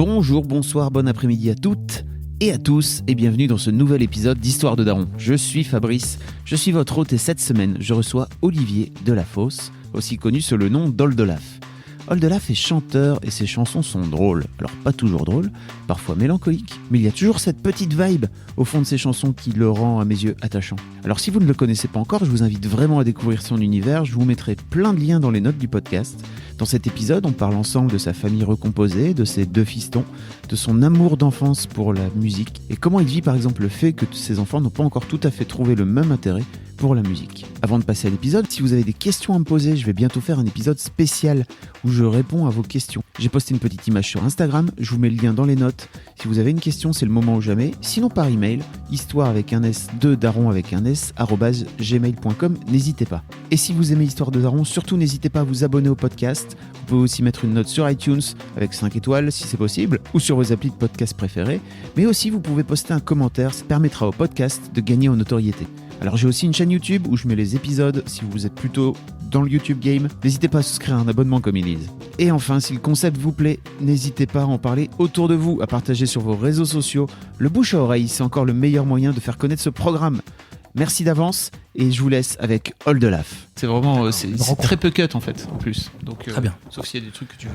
Bonjour, bonsoir, bon après-midi à toutes et à tous et bienvenue dans ce nouvel épisode d'Histoire de Daron. Je suis Fabrice, je suis votre hôte et cette semaine je reçois Olivier Delafosse, aussi connu sous le nom d'Oldelaf. Oldelaf est chanteur et ses chansons sont drôles. Alors pas toujours drôles, parfois mélancoliques, mais il y a toujours cette petite vibe au fond de ses chansons qui le rend à mes yeux attachant. Alors si vous ne le connaissez pas encore, je vous invite vraiment à découvrir son univers, je vous mettrai plein de liens dans les notes du podcast. Dans cet épisode, on parle ensemble de sa famille recomposée, de ses 2 fistons, de son amour d'enfance pour la musique et comment il vit par exemple le fait que ses enfants n'ont pas encore tout à fait trouvé le même intérêt pour la musique. Avant de passer à l'épisode, si vous avez des questions à me poser, je vais bientôt faire un épisode spécial où je réponds à vos questions. J'ai posté une petite image sur Instagram, je vous mets le lien dans les notes. Si vous avez une question, c'est le moment ou jamais. Sinon par email, histoire avec un S, de daron avec un S, @gmail.com, n'hésitez pas. Et si vous aimez Histoire de Daron, surtout n'hésitez pas à vous abonner au podcast. Vous pouvez aussi mettre une note sur iTunes avec 5 étoiles si c'est possible, ou sur vos applis de podcast préférés. Mais aussi vous pouvez poster un commentaire, ça permettra au podcast de gagner en notoriété. Alors j'ai aussi une chaîne YouTube où je mets les épisodes, si vous êtes plutôt dans le YouTube game, n'hésitez pas à souscrire un abonnement comme ils disent. Et enfin, si le concept vous plaît, n'hésitez pas à en parler autour de vous, à partager sur vos réseaux sociaux. Le bouche à oreille, c'est encore le meilleur moyen de faire connaître ce programme. Merci d'avance et je vous laisse avec Oldelaf. C'est vraiment c'est très peu cut en fait, en plus. Donc, très bien. Sauf s'il y a des trucs que tu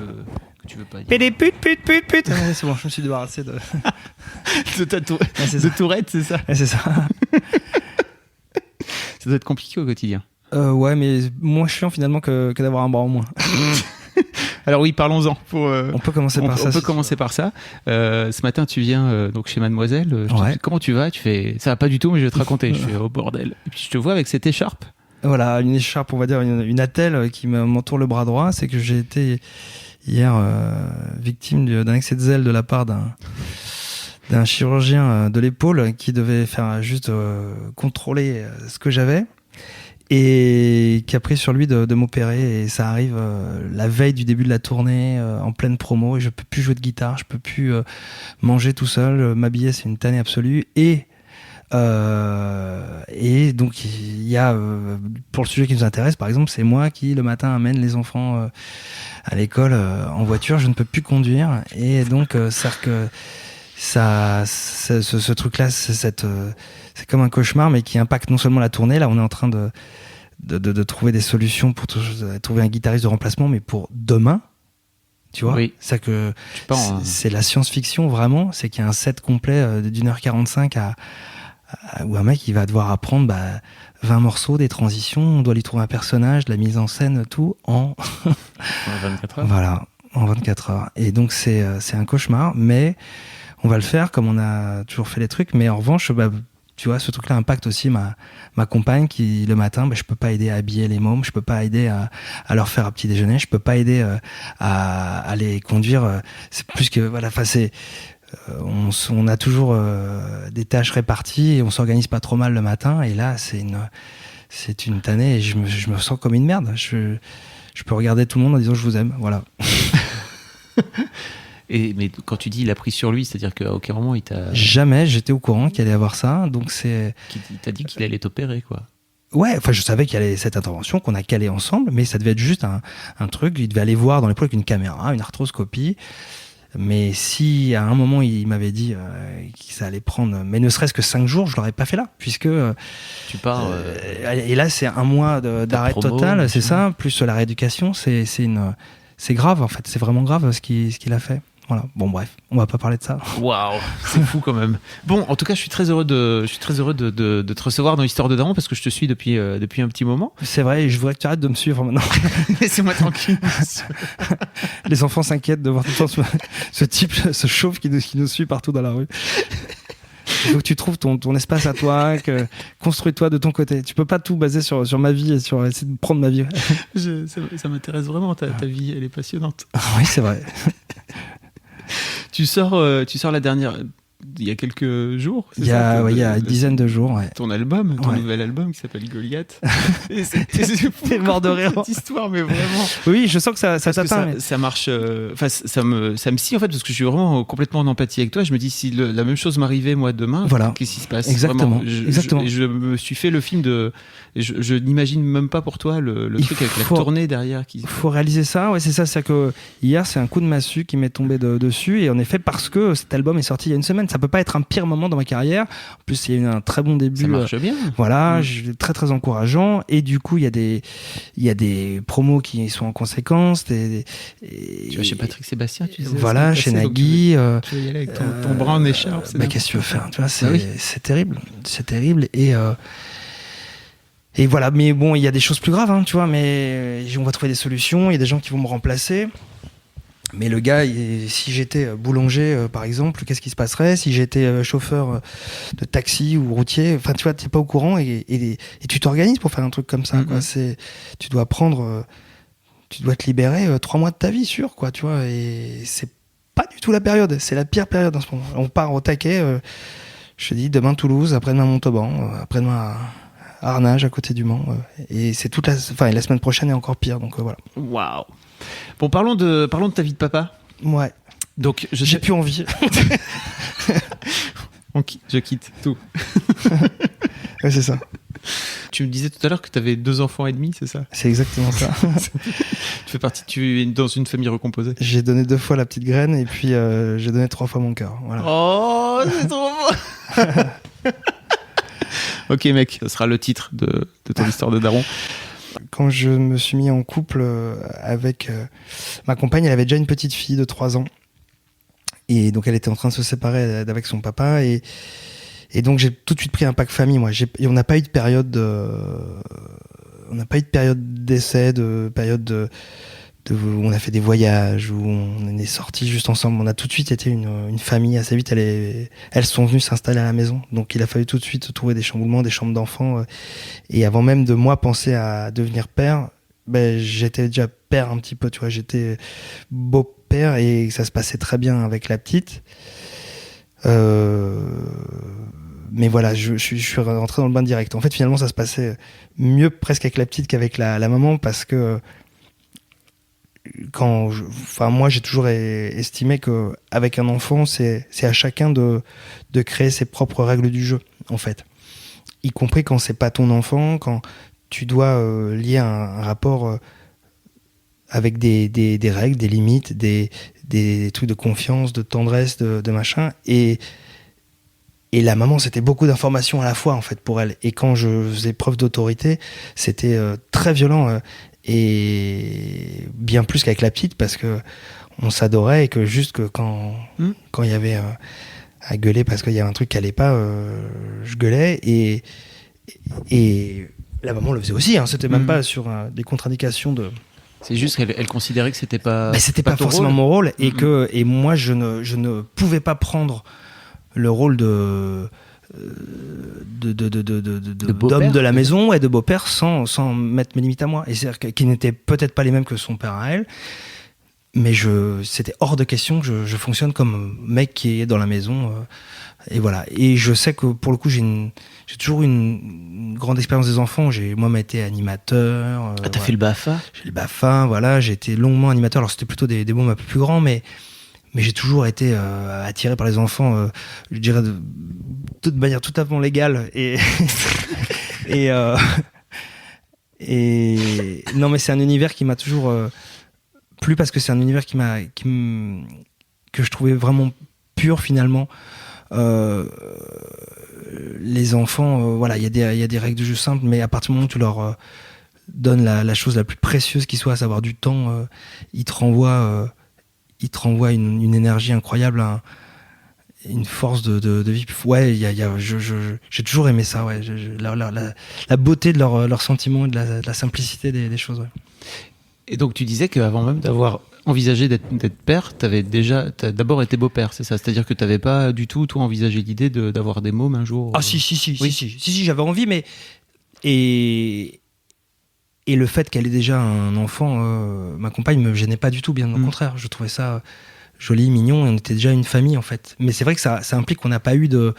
veux pas dire. Et des putes. Ouais, c'est bon, je me suis débarrassé de... de Tourette, c'est ça. Ouais, c'est ça. Ça doit être compliqué au quotidien. Ouais, mais moins chiant finalement que d'avoir un bras en moins. Alors oui, parlons-en. On peut commencer par ça. On peut commencer par ça. Ce matin, tu viens donc chez Mademoiselle. Comment tu vas ? Tu fais, ça va pas du tout, mais je vais te raconter. Je fais, oh bordel. Et puis je te vois avec cette écharpe. Voilà, une écharpe, on va dire une attelle qui m'entoure le bras droit. C'est que j'ai été hier victime d'un excès de zèle de la part d'un chirurgien de l'épaule qui devait faire juste contrôler ce que j'avais et qui a pris sur lui de m'opérer, et ça arrive la veille du début de la tournée, en pleine promo, et je peux plus jouer de guitare, je peux plus manger tout seul, m'habiller, c'est une tannée absolue, et donc il y a pour le sujet qui nous intéresse, par exemple, c'est moi qui le matin amène les enfants à l'école en voiture, je ne peux plus conduire, et donc c'est-à-dire que ce truc-là, c'est comme un cauchemar, mais qui impacte non seulement la tournée. Là, on est en train de trouver des solutions pour trouver un guitariste de remplacement, mais pour demain, tu vois. Oui. C'est la science-fiction, vraiment. C'est qu'il y a un set complet d'1h45 où un mec, il va devoir apprendre 20 morceaux, des transitions, on doit lui trouver un personnage, de la mise en scène, tout en 24 heures. Voilà, en 24 heures. Et donc, c'est un cauchemar, mais on va le faire comme on a toujours fait les trucs, mais en revanche, tu vois, ce truc-là impacte aussi ma compagne qui, le matin, je peux pas aider à habiller les mômes, je peux pas aider à leur faire un petit déjeuner, je peux pas aider à les conduire. C'est plus que, voilà, enfin, on a toujours des tâches réparties et on s'organise pas trop mal le matin, et là, c'est une tannée et je me sens comme une merde. Je peux regarder tout le monde en disant je vous aime, voilà. Mais quand tu dis il a pris sur lui, c'est-à-dire qu'à aucun moment il t'a... Jamais j'étais au courant qu'il allait avoir ça, donc il t'a dit qu'il allait t'opérer, quoi. Ouais, enfin je savais qu'il y avait cette intervention qu'on a calée ensemble, mais ça devait être juste un truc, il devait aller voir dans l'épaule avec une caméra, une arthroscopie. Mais si à un moment il m'avait dit que ça allait prendre, mais ne serait-ce que 5 jours, je l'aurais pas fait là, puisque tu pars. Et là c'est un mois d'arrêt total, c'est ça, plus la rééducation, c'est grave en fait, c'est vraiment grave ce qu'il a fait. Voilà. Bon, bref, on va pas parler de ça. Waouh, c'est fou quand même. Bon, en tout cas, je suis très heureux de te recevoir dans l'Histoire de Daron parce que je te suis depuis un petit moment. C'est vrai, et je voudrais que tu arrêtes de me suivre maintenant. Laissez-moi tranquille. Les enfants s'inquiètent de voir tout le temps ce type, ce chauve qui nous suit partout dans la rue. Il faut que tu trouves ton espace à toi, construis-toi de ton côté. Tu peux pas tout baser sur ma vie et sur essayer de prendre ma vie. Ça m'intéresse vraiment, ta vie, elle est passionnante. Oui, c'est vrai. Tu sors la dernière. il y a quelques jours. Il y a une dizaine de jours. Ouais. Ton nouvel album qui s'appelle Goliath. T'es mort de rire. Cette histoire, mais vraiment. Oui, je sens que ça t'atteint. Ça marche. Enfin, ça me scie en fait parce que je suis vraiment complètement en empathie avec toi. Je me dis si la même chose m'arrivait moi demain, qu'est-ce qui se passe? Exactement. Exactement. Je me suis fait le film de. Je n'imagine même pas pour toi le truc avec la tournée derrière. Il faut réaliser ça. Ouais, c'est ça. C'est que hier, c'est un coup de massue qui m'est tombé dessus et en effet parce que cet album est sorti il y a une semaine. Ça peut pas être un pire moment dans ma carrière. En plus, il y a eu un très bon début. Ça marche bien. Voilà, très très encourageant. Et du coup, il y a des promos qui sont en conséquence. Tu vas chez Patrick Sébastien, tu sais. Voilà, chez Nagui. Tu vas y aller avec ton bras en écharpe. Qu'est-ce que tu veux faire? Tu vois, c'est terrible. C'est terrible. Et voilà, mais bon, il y a des choses plus graves, hein, tu vois. Mais on va trouver des solutions. Il y a des gens qui vont me remplacer. Mais le gars, si j'étais boulanger, par exemple, qu'est-ce qui se passerait? Si j'étais chauffeur de taxi ou routier, enfin, tu vois, t'es pas au courant et tu t'organises pour faire un truc comme ça, quoi. Tu dois tu dois te libérer 3 mois de ta vie, sûr, quoi, tu vois. Et c'est pas du tout la période, c'est la pire période en ce moment. On part au taquet, je te dis, demain Toulouse, après-demain Montauban, après-demain Arnage, à côté du Mans. Et c'est la semaine prochaine est encore pire, donc voilà. Waouh! Bon, parlons de ta vie de papa. Ouais. Donc, j'ai plus envie. Je quitte tout. Ouais, c'est ça. Tu me disais tout à l'heure que tu avais 2 enfants et demi, c'est ça? C'est exactement ça. Tu es dans une famille recomposée. J'ai donné 2 fois la petite graine et puis j'ai donné 3 fois mon cœur. Voilà. Oh, c'est trop beau. Ok mec, ce sera le titre de ton histoire de daron. Quand je me suis mis en couple avec ma compagne, elle avait déjà une petite fille de 3 ans. Et donc elle était en train de se séparer avec son papa. Et donc j'ai tout de suite pris un pack famille, moi. Et on n'a pas eu de période d'essai, de période où on a fait des voyages, où on est sortis juste ensemble. On a tout de suite été une famille assez vite. Elles sont venues s'installer à la maison. Donc il a fallu tout de suite trouver des chamboulements, des chambres d'enfants. Et avant même de moi penser à devenir père, j'étais déjà père un petit peu, tu vois. J'étais beau-père et ça se passait très bien avec la petite. Mais voilà, je suis rentré dans le bain direct. En fait, finalement, ça se passait mieux presque avec la petite qu'avec la maman parce que moi j'ai toujours estimé que avec un enfant c'est à chacun de créer ses propres règles du jeu en fait, y compris quand c'est pas ton enfant, quand tu dois lier un rapport avec des règles, des limites, des trucs de confiance, de tendresse, de machin, et la maman c'était beaucoup d'informations à la fois en fait pour elle, et quand je faisais preuve d'autorité c'était très violent, et bien plus qu'avec la petite parce que on s'adorait et que juste que quand il y avait à gueuler parce qu'il y avait un truc qui allait pas, je gueulais et la maman le faisait aussi, hein, c'était même pas sur des contre-indications de. C'est juste qu'elle considérait que c'était pas. Mais c'était pas forcément mon rôle et moi je ne pouvais pas prendre le rôle d'homme de la maison et de beau-père sans mettre mes limites à moi, et c'est-à-dire qui n'étaient peut-être pas les mêmes que son père à elle, mais c'était hors de question que je fonctionne comme mec qui est dans la maison, et voilà. Et je sais que pour le coup j'ai toujours une grande expérience des enfants. J'ai moi-même été animateur. T'as fait le BAFA? J'ai le BAFA, voilà. J'ai été longuement animateur. Alors c'était plutôt des mômes un peu plus grands, mais j'ai toujours été attiré par les enfants, je dirais de manière tout à fait légale, et non, mais c'est un univers qui m'a toujours plu parce que c'est un univers que je trouvais vraiment pur finalement. Les enfants, voilà, il y a des règles de jeu simples, mais à partir du moment où tu leur donnes la chose la plus précieuse qui soit, à savoir du temps, ils te renvoient une énergie incroyable, une force de vie. Ouais, j'ai toujours aimé ça, ouais. La beauté de leurs sentiments et de la simplicité des choses, ouais. Et donc tu disais qu'avant même d'avoir envisagé d'être père, t'as d'abord été beau-père, c'est ça? C'est-à-dire que t'avais pas du tout, toi, envisagé l'idée d'avoir des mômes un jour? Ah si, j'avais envie, mais et le fait qu'elle ait déjà un enfant, ma compagne me gênait pas du tout, bien au contraire. Je trouvais ça joli, mignon, et on était déjà une famille en fait. Mais c'est vrai que ça implique qu'on n'a pas eu de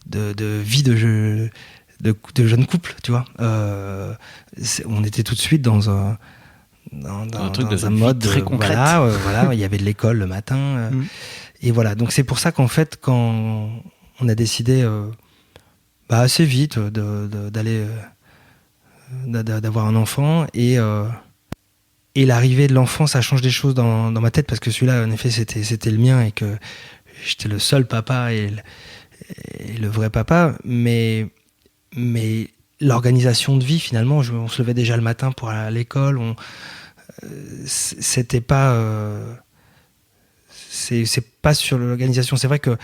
vie de jeune couple, tu vois. On était tout de suite dans un mode très concret. Voilà, il y avait de l'école le matin. Et voilà, donc c'est pour ça qu'en fait, quand on a décidé assez vite d'avoir un enfant, et l'arrivée de l'enfant, ça change des choses dans ma tête, parce que celui-là, en effet, c'était le mien, et que j'étais le seul papa et le vrai papa, mais l'organisation de vie, finalement, on se levait déjà le matin pour aller à l'école, c'était pas c'est pas sur l'organisation. C'est vrai que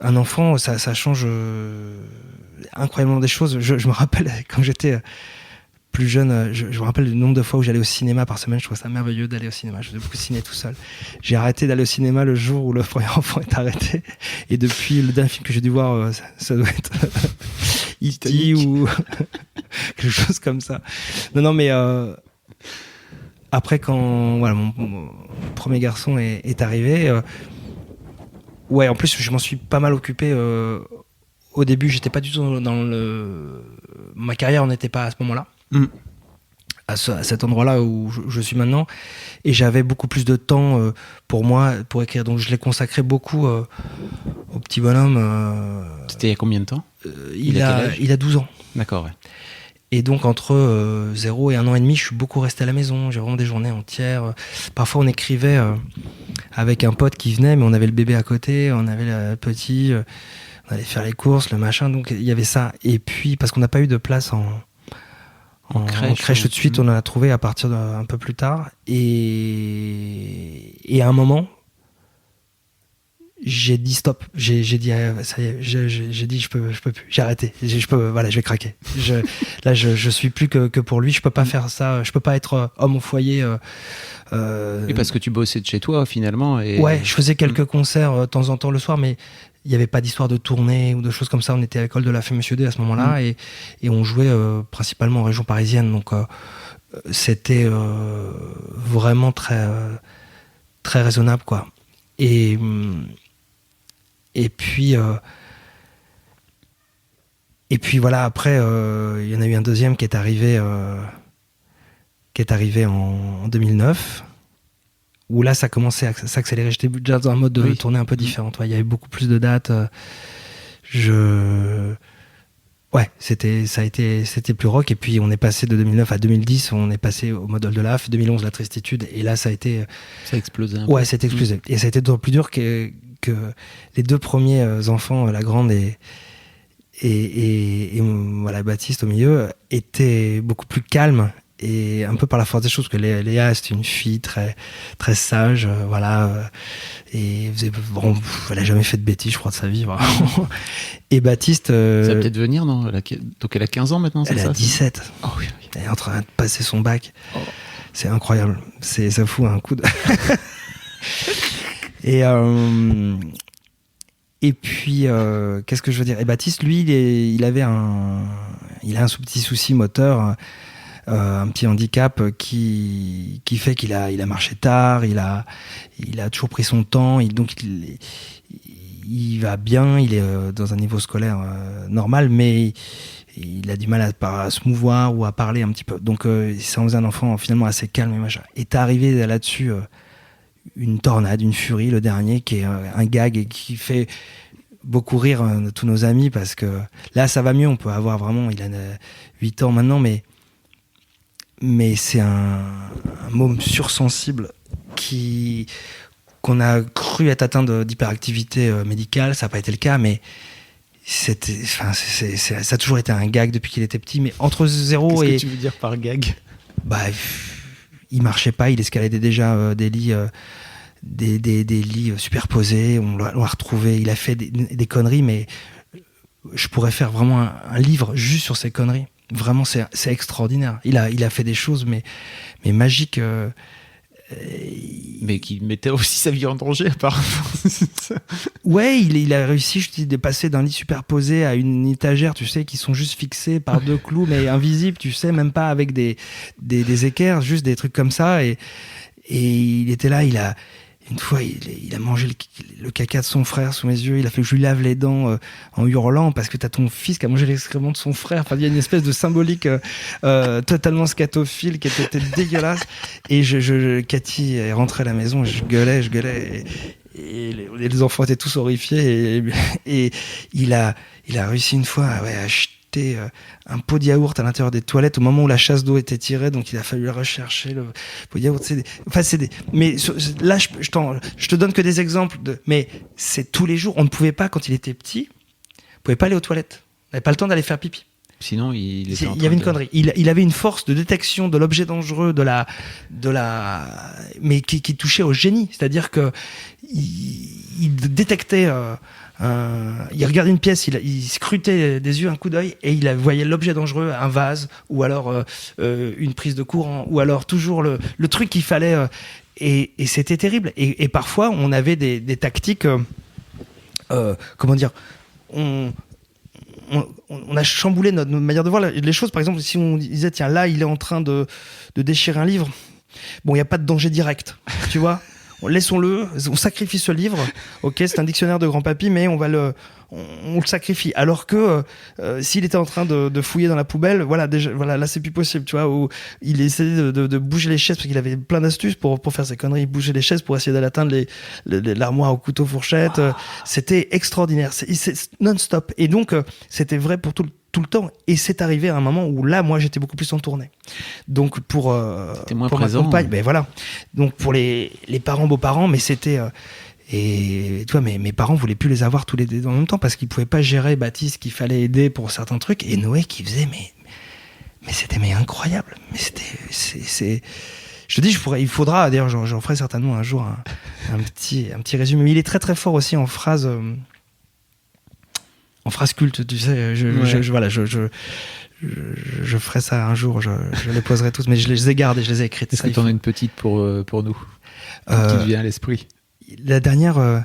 un enfant, ça change incroyablement des choses. Je me rappelle quand j'étais plus jeune, je me rappelle le nombre de fois où j'allais au cinéma par semaine. Je trouvais ça merveilleux d'aller au cinéma. Je faisais beaucoup de ciné tout seul. J'ai arrêté d'aller au cinéma le jour où le premier enfant est arrêté. Et depuis, le dernier film que j'ai dû voir, ça doit être E.T. ou quelque chose comme ça. Non, mais après, quand voilà, mon premier garçon est arrivé, ouais, en plus, je m'en suis pas mal occupé. Au début, j'étais pas du tout dans ma carrière, n'était pas à ce moment-là. À cet endroit-là où je suis maintenant, et j'avais beaucoup plus de temps pour moi, pour écrire, donc je l'ai consacré beaucoup au petit bonhomme. C'était il y a combien de temps? Il a 12 ans. D'accord, ouais. Et donc entre 0 et 1 an et demi, je suis beaucoup resté à la maison, j'ai vraiment des journées entières. Parfois on écrivait avec un pote qui venait, mais on avait le bébé à côté, on avait le petit, on allait faire les courses, le machin, donc il y avait ça. Et puis parce qu'on n'a pas eu de place en crèche tout de suite, on en a trouvé à partir d'un peu plus tard. Et à un moment, j'ai dit stop. J'ai dit ça y est, j'ai dit je peux plus. J'ai arrêté. Je vais craquer. Je suis plus que pour lui. Je peux pas faire ça. Je peux pas être homme au foyer. Et parce que tu bossais de chez toi finalement. Ouais, je faisais quelques concerts de temps en temps le soir, mais il n'y avait pas d'histoire de tournée ou de choses comme ça. On était à l'école de la Fée Monsieur D à ce moment-là, et on jouait principalement en région parisienne. Donc c'était vraiment très, très raisonnable, quoi. Et puis voilà, après, il y en a eu un deuxième qui est arrivé en 2009. Où là, ça commençait à s'accélérer. J'étais déjà dans un mode de tournée un peu différent. Il y avait beaucoup plus de dates. C'était plus rock. Et puis, on est passé de 2009 à 2010. On est passé au mode Oldelaf. 2011, la tristitude. Et là, ça a été... Ça a explosé un peu. Ouais, c'était explosé. Et ça a été d'autant plus dur que les deux premiers enfants, la grande et voilà, Baptiste au milieu, étaient beaucoup plus calmes. Et un peu par la force des choses, parce que Léa, c'était une fille très, très sage, et elle a jamais fait de bêtises, je crois, de sa vie, vraiment. Et Baptiste... Ça va peut-être venir, non? Donc elle a 15 ans maintenant, c'est ça? Elle a 17. Oh, oui. Elle est en train de passer son bac. Oh. C'est incroyable. Ça fout un coup de... Et puis, qu'est-ce que je veux dire? Et Baptiste, lui, il a un petit souci moteur, un petit handicap qui fait qu'il a marché tard, il a toujours pris son temps, donc il va bien, il est dans un niveau scolaire normal, mais il a du mal à se mouvoir ou à parler un petit peu. Donc ça en faisait un enfant finalement assez calme et machin. Et t'es arrivé là-dessus une tornade, une furie, le dernier, qui est un gag et qui fait beaucoup rire tous nos amis, parce que là ça va mieux, on peut avoir vraiment, il a 8 ans maintenant, mais c'est un môme sursensible qu'on a cru être atteint d'hyperactivité médicale. Ça n'a pas été le cas, mais ça a toujours été un gag depuis qu'il était petit. Mais entre 0 et... Qu'est-ce que tu veux dire par gag? Il marchait pas, il escaladait déjà des lits... Des lits superposés, on l'a retrouvé, il a fait des conneries, mais je pourrais faire vraiment un livre juste sur ces conneries. Vraiment, c'est extraordinaire. Il a fait des choses, mais magiques. Mais qui mettait aussi sa vie en danger, apparemment. Ouais, il a réussi, je dis, de passer d'un lit superposé à une étagère, tu sais, qui sont juste fixés par 2 clous, mais invisibles, tu sais, même pas avec des équerres, juste des trucs comme ça. Et il était là, il Une fois, il a mangé le caca de son frère sous mes yeux. Il a fait que je lui lave les dents en hurlant parce que t'as ton fils qui a mangé l'excrément de son frère. Enfin, il y a une espèce de symbolique totalement scatophile qui était dégueulasse. Et Cathy est rentrée à la maison et je gueulais. Et les enfants étaient tous horrifiés. Et il a réussi une fois à acheter un pot de yaourt à l'intérieur des toilettes au moment où la chasse d'eau était tirée, donc il a fallu rechercher le pot de yaourt. Mais là, je te donne que des exemples mais c'est tous les jours. On ne pouvait pas, quand il était petit, on pouvait pas aller aux toilettes. On n'avait pas le temps d'aller faire pipi. Sinon, il y avait une connerie. Il avait une force de détection de l'objet dangereux, mais qui touchait au génie. C'est-à-dire que il détectait. Il regardait une pièce, il scrutait des yeux un coup d'œil et il voyait l'objet dangereux, un vase ou alors une prise de courant ou alors toujours le truc qu'il fallait et c'était terrible et parfois on avait des tactiques comment dire, on a chamboulé notre manière de voir les choses. Par exemple, si on disait tiens là il est en train de déchirer un livre, bon il n'y a pas de danger direct, tu vois. Laissons-le, on sacrifie ce livre. Ok, c'est un dictionnaire de grand-papy, mais on le sacrifie. Alors que s'il était en train de fouiller dans la poubelle, voilà, là c'est plus possible, tu vois. Où il essayait de bouger les chaises parce qu'il avait plein d'astuces pour faire ses conneries. Il bougeait les chaises pour essayer d'aller atteindre l'armoire au couteau fourchette. C'était extraordinaire, c'est non-stop. Et donc c'était vrai pour tout le temps, et c'est arrivé à un moment où là moi j'étais beaucoup plus en tournée, donc pour moins pour présent, ma compagne, ben voilà, donc pour les parents, beaux-parents, mais c'était et tu vois, mes parents voulaient plus les avoir tous les deux en même temps parce qu'ils pouvaient pas gérer Baptiste qu'il fallait aider pour certains trucs, et Noé qui faisait mais c'était incroyable, mais c'est je te dis, il faudra d'ailleurs, j'en ferai certainement un jour un petit résumé, mais il est très très fort aussi en phrases culte, tu sais. Je ferai ça un jour, je les poserai toutes, mais je les ai gardées, je les ai écrites. Est-ce que tu en as une petite pour nous, qui te vient à l'esprit? La dernière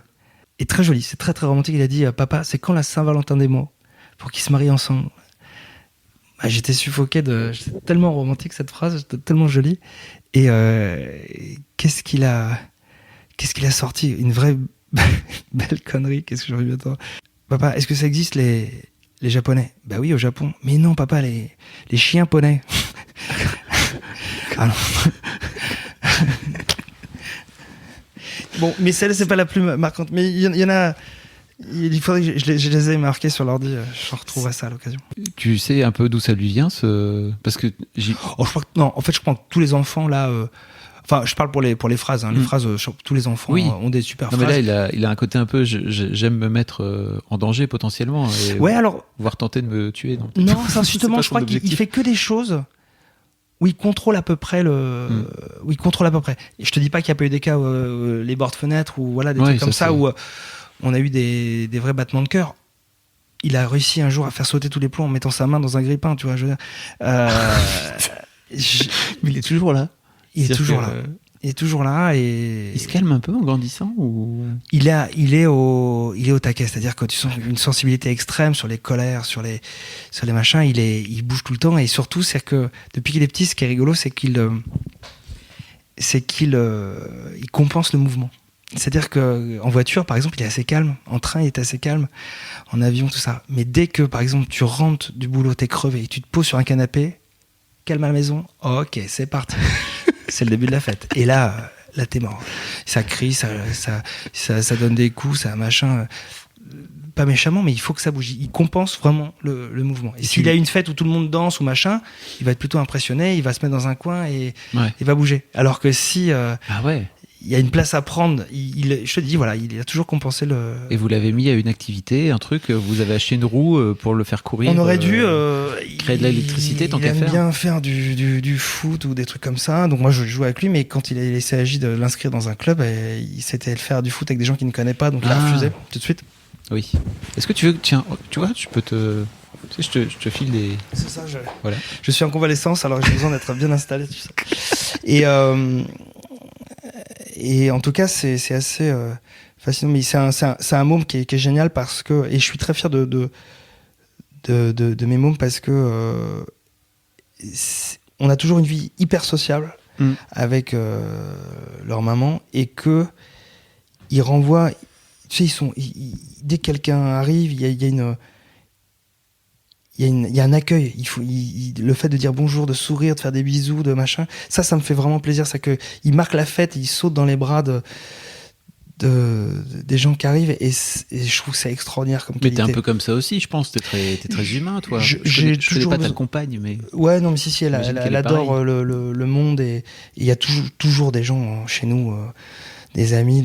est très jolie, c'est très très romantique. Il a dit papa, c'est quand la Saint-Valentin des mots pour qu'ils se marient ensemble? J'étais suffoqué c'était tellement romantique cette phrase, c'était tellement jolie. Et qu'est-ce qu'il a sorti? Une vraie belle connerie. Qu'est-ce que j'aurais dû attendre? Papa, est-ce que ça existe les Japonais? Bah oui, au Japon. Mais non, papa, les chiens poney. Ah non. Bon, mais celle-là, c'est pas la plus marquante. Mais il y en a. Il faudrait que je les ai marqués sur l'ordi. Je retrouverai ça à l'occasion. Tu sais un peu d'où ça lui vient, parce que je crois que non. En fait, je crois que tous les enfants là. Enfin, je parle pour les phrases. Les phrases, tous les enfants ont des super phrases. Mais là, il a un côté un peu. J'aime me mettre en danger potentiellement. Et alors. Voire tenter de me tuer. Donc. Non, justement, je crois qu'il fait que des choses où il contrôle à peu près où il contrôle à peu près. Et je te dis pas qu'il n'y a pas eu des cas où les bords-fenêtres ou voilà des trucs comme ça où on a eu des vrais battements de cœur. Il a réussi un jour à faire sauter tous les plombs en mettant sa main dans un grille-pain, tu vois. Je veux dire. Mais il est toujours là. Il est toujours là. Il est toujours là et il se calme un peu en grandissant ou il est au taquet, c'est-à-dire que tu sens une sensibilité extrême sur les colères, sur les machins, il bouge tout le temps, et surtout c'est que depuis qu'il est petit, ce qui est rigolo, c'est qu'il compense le mouvement. C'est-à-dire que en voiture par exemple, il est assez calme, en train il est assez calme, en avion tout ça, mais dès que par exemple tu rentres du boulot, t'es crevé et tu te poses sur un canapé, calme à la maison, ok, c'est parti. C'est le début de la fête. Et là t'es mort. Ça crie, ça donne des coups, ça machin. Pas méchamment, mais il faut que ça bouge. Il compense vraiment le mouvement. Et s'il a une fête où tout le monde danse ou machin, il va être plutôt impressionné, il va se mettre dans un coin et il va bouger. Alors que si il y a une place à prendre, je te dis, voilà, il a toujours compensé le... Et vous l'avez mis à une activité, un truc, vous avez acheté une roue pour le faire courir. On aurait dû... créer de l'électricité, tant qu'à faire. Il aime bien faire du foot ou des trucs comme ça. Donc moi, je jouais avec lui, mais quand il s'agit de l'inscrire dans un club, c'était faire du foot avec des gens qu'il ne connaît pas, donc il a refusé tout de suite. Oui. Est-ce que tu veux... Tiens, tu vois, je peux te... Tu sais, je te file des... C'est ça, voilà. Je suis en convalescence, alors j'ai besoin d'être bien installé, tu sais. Et en tout cas, c'est assez fascinant. Mais c'est un môme qui est génial parce que... Et je suis très fier de mes mômes parce que on a toujours une vie hyper sociable avec leur maman, et que ils renvoient. Tu sais, dès que quelqu'un arrive, il y a un accueil. Le fait de dire bonjour, de sourire, de faire des bisous, de machin, ça me fait vraiment plaisir. C'est que ils marquent la fête, ils sautent dans les bras des gens qui arrivent, et je trouve que c'est extraordinaire comme qualité. Mais t'es un peu comme ça aussi, je pense. T'es très humain, toi. Je connais pas ta compagne, mais... Ouais, non, mais si, elle adore le monde, et il y a toujours des gens chez nous, des amis,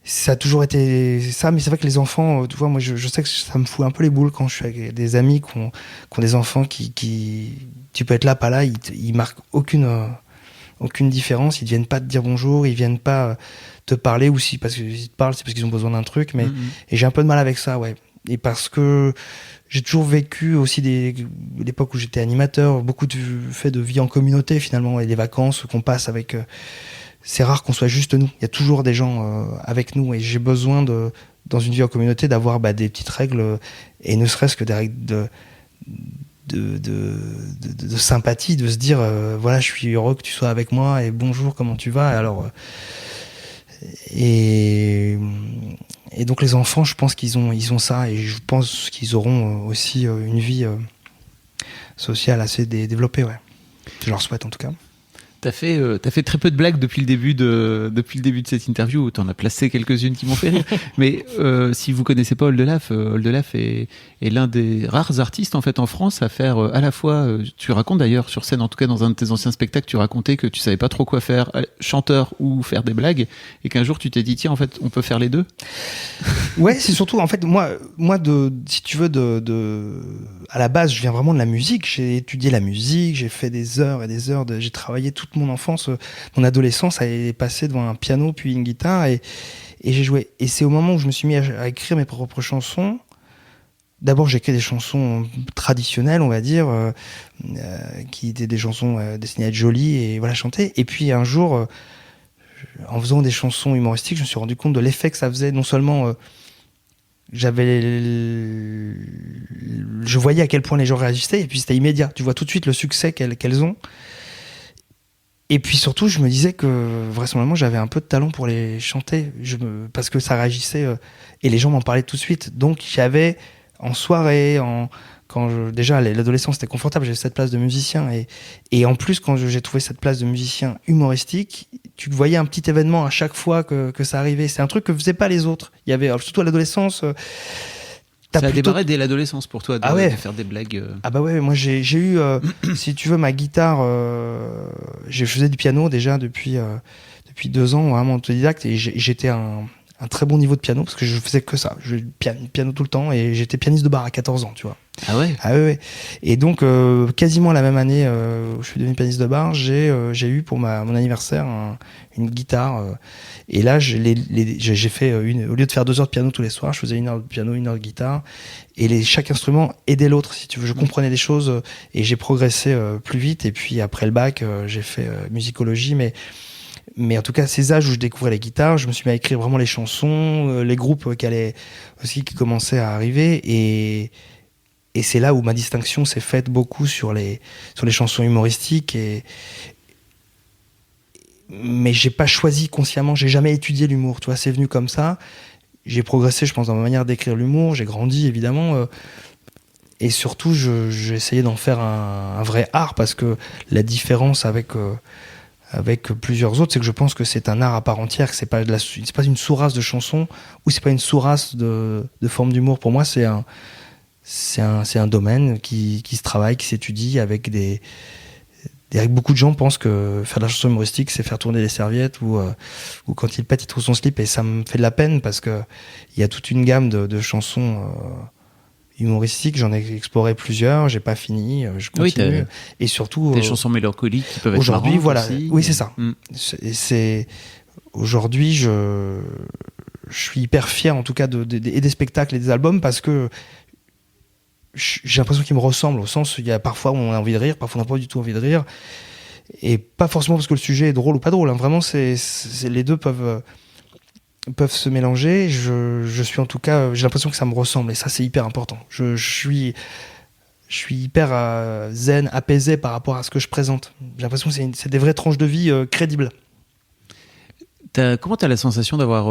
ça a toujours été ça, mais c'est vrai que les enfants, tu vois, moi je sais que ça me fout un peu les boules quand je suis avec des amis qui ont des enfants qui tu peux être là, pas là, ils marquent aucune différence, ils viennent pas te dire bonjour, ils viennent pas te parler, ou si parce qu'ils te parlent, c'est parce qu'ils ont besoin d'un truc, mais et j'ai un peu de mal avec ça, ouais. Et parce que j'ai toujours vécu aussi l'époque où j'étais animateur, beaucoup du fait de vie en communauté finalement, et les vacances qu'on passe avec. C'est rare qu'on soit juste nous. Il y a toujours des gens avec nous, et j'ai besoin dans une vie en communauté d'avoir des petites règles, et ne serait-ce que des règles de sympathie, de se dire voilà, je suis heureux que tu sois avec moi, et bonjour, comment tu vas. Alors et donc les enfants, je pense qu'ils ont ça, et je pense qu'ils auront aussi une vie sociale assez développée, ouais. Je leur souhaite en tout cas. T'as fait très peu de blagues depuis le début de cette interview, où t'en as placé quelques-unes qui m'ont fait rire. Mais si vous connaissez pas Oldelaf est l'un des rares artistes en fait en France à faire à la fois. Tu racontes d'ailleurs sur scène, en tout cas dans un de tes anciens spectacles, tu racontais que tu savais pas trop quoi faire, chanteur ou faire des blagues, et qu'un jour tu t'es dit tiens, en fait on peut faire les deux. Ouais, c'est surtout en fait moi si tu veux à la base je viens vraiment de la musique. J'ai étudié la musique, j'ai fait des heures et des heures j'ai travaillé toute mon enfance, mon adolescence est passée devant un piano puis une guitare, et j'ai joué. Et c'est au moment où je me suis mis à écrire mes propres chansons. D'abord j'ai écrit des chansons traditionnelles, on va dire, qui étaient des chansons destinées à être jolies et voilà, chanter. Et puis un jour, en faisant des chansons humoristiques, je me suis rendu compte de l'effet que ça faisait. Non seulement je voyais à quel point les gens réagissaient, et puis c'était immédiat. Tu vois tout de suite le succès qu'elles ont. Et puis surtout, je me disais que vraisemblablement j'avais un peu de talent pour les chanter, parce que ça réagissait, et les gens m'en parlaient tout de suite. Donc j'avais en soirée, déjà l'adolescence c'était confortable, j'avais cette place de musicien, et en plus quand j'ai trouvé cette place de musicien humoristique, tu voyais un petit événement à chaque fois que ça arrivait. C'est un truc que faisaient pas les autres. Il y avait surtout à l'adolescence. Ça a démarré dès l'adolescence pour toi de faire des blagues. Ah bah ouais, moi j'ai eu, si tu veux, ma guitare, je faisais du piano déjà depuis 2 ans, vraiment autodidacte, et j'étais un très bon niveau de piano, parce que je faisais que ça, je piano tout le temps, et j'étais pianiste de bar à 14 ans, tu vois. Ah ouais. Ah ouais. Et donc quasiment la même année où je suis devenu pianiste de bar, j'ai eu pour mon anniversaire une guitare, et là j'ai fait au lieu de faire 2 heures de piano tous les soirs, je faisais 1 heure de piano, 1 heure de guitare, et chaque instrument aidait l'autre, si tu veux. Je comprenais des choses, et j'ai progressé plus vite. Et puis après le bac, j'ai fait musicologie, mais en tout cas, ces âges où je découvrais les guitares, je me suis mis à écrire vraiment les chansons, les groupes qui commençaient à arriver, et c'est là où ma distinction s'est faite beaucoup sur les chansons humoristiques. Mais j'ai pas choisi consciemment, j'ai jamais étudié l'humour, tu vois, c'est venu comme ça. J'ai progressé, je pense, dans ma manière d'écrire l'humour, j'ai grandi évidemment, et surtout j'ai essayé d'en faire un vrai art, parce que la différence avec plusieurs autres, c'est que je pense que c'est un art à part entière, que c'est pas une sous-race de chansons, ou c'est pas une sous-race de forme d'humour. Pour moi, c'est un domaine qui se travaille, qui s'étudie, avec beaucoup de gens pensent que faire de la chanson humoristique, c'est faire tourner les serviettes, ou quand il pète, il trouve son slip, et ça me fait de la peine, parce que il y a toute une gamme de chansons humoristiques. J'en ai exploré plusieurs, j'ai pas fini, je continue. Et surtout des chansons mélancoliques qui peuvent être aujourd'hui, voilà, aussi. Oui, c'est ça. Aujourd'hui, je suis hyper fier, en tout cas, des spectacles et des albums, parce que j'ai l'impression qu'ils me ressemblent, au sens où il y a parfois où on a envie de rire, parfois on n'a pas du tout envie de rire, et pas forcément parce que le sujet est drôle ou pas drôle, hein. Vraiment, les deux peuvent se mélanger. Je suis, en tout cas, j'ai l'impression que ça me ressemble, et ça, c'est hyper important. Je suis hyper zen, apaisé par rapport à ce que je présente. J'ai l'impression que c'est des vraies tranches de vie crédibles. Comment t'as la sensation d'avoir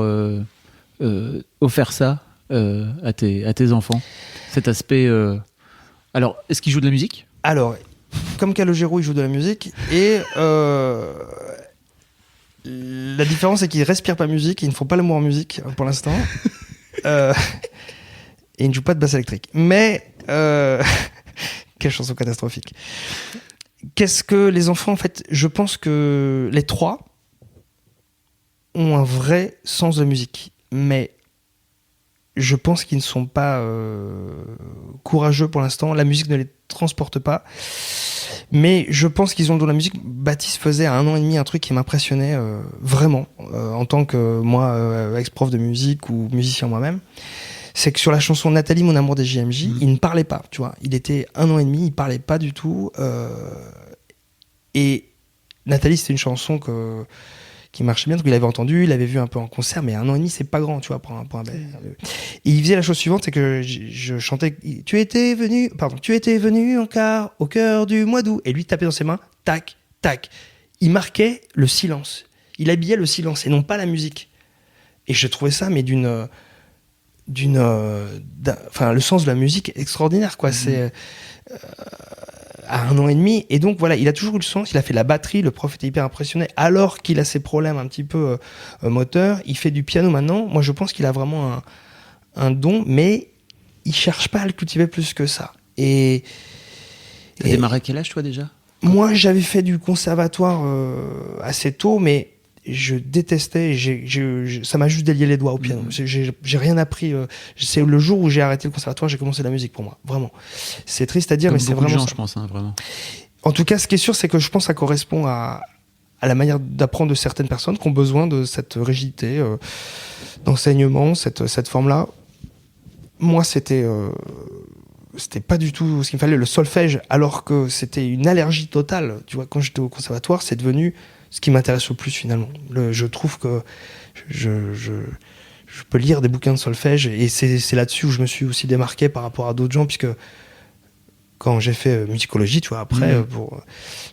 offert ça à tes enfants, cet aspect Alors, est-ce qu'ils jouent de la musique ? Alors, comme Calogero, il joue de la musique et la différence c'est qu'ils respirent pas musique, ils ne font pas l'amour en musique pour l'instant. Et ils ne jouent pas de basse électrique. Mais quelle chanson catastrophique. Qu'est-ce que les enfants, en fait, je pense que les trois ont un vrai sens de musique, mais je pense qu'ils ne sont pas courageux pour l'instant. La musique ne les transporte pas. Mais je pense qu'ils ont le don de la musique. Baptiste faisait à 1 an et demi un truc qui m'impressionnait vraiment, en tant que moi, ex-prof de musique ou musicien moi-même. C'est que sur la chanson Nathalie, mon amour des JMJ, il ne parlait pas, tu vois. Il était 1 an et demi, il parlait pas du tout. Et Nathalie, c'était une chanson qui marchait bien, donc il avait entendu, il l'avait vu un peu en concert, mais 1 an et demi, c'est pas grand, tu vois, pour un bébé. Et il faisait la chose suivante, c'est que je chantais « Tu étais venu en quart au cœur du mois d'août ». Et lui tapait dans ses mains, tac, tac. Il marquait le silence. Il habillait le silence et non pas la musique. Et je trouvais ça, mais le sens de la musique est extraordinaire, quoi. C'est à 1 an et demi, et donc voilà, il a toujours eu le sens. Il a fait la batterie, le prof était hyper impressionné, alors qu'il a ses problèmes un petit peu moteurs. Il fait du piano maintenant. Moi, je pense qu'il a vraiment un don, mais il cherche pas à le cultiver plus que ça. T'as démarré à quel âge, toi, déjà ? Moi, j'avais fait du conservatoire assez tôt, mais je détestais, ça m'a juste délié les doigts au piano. J'ai rien appris. C'est le jour où j'ai arrêté le conservatoire, j'ai commencé la musique pour moi, vraiment. C'est triste à dire, comme mais c'est vraiment de gens, ça. Je pense, vraiment. En tout cas, ce qui est sûr, c'est que je pense que ça correspond à la manière d'apprendre de certaines personnes qui ont besoin de cette rigidité d'enseignement, cette forme-là. Moi, c'était pas du tout ce qu'il me fallait, le solfège, alors que c'était une allergie totale. Tu vois, quand j'étais au conservatoire, c'est devenu ce qui m'intéresse le plus finalement. Je trouve que je peux lire des bouquins de solfège, et c'est là-dessus où je me suis aussi démarqué par rapport à d'autres gens, puisque quand j'ai fait musicologie, tu vois, après,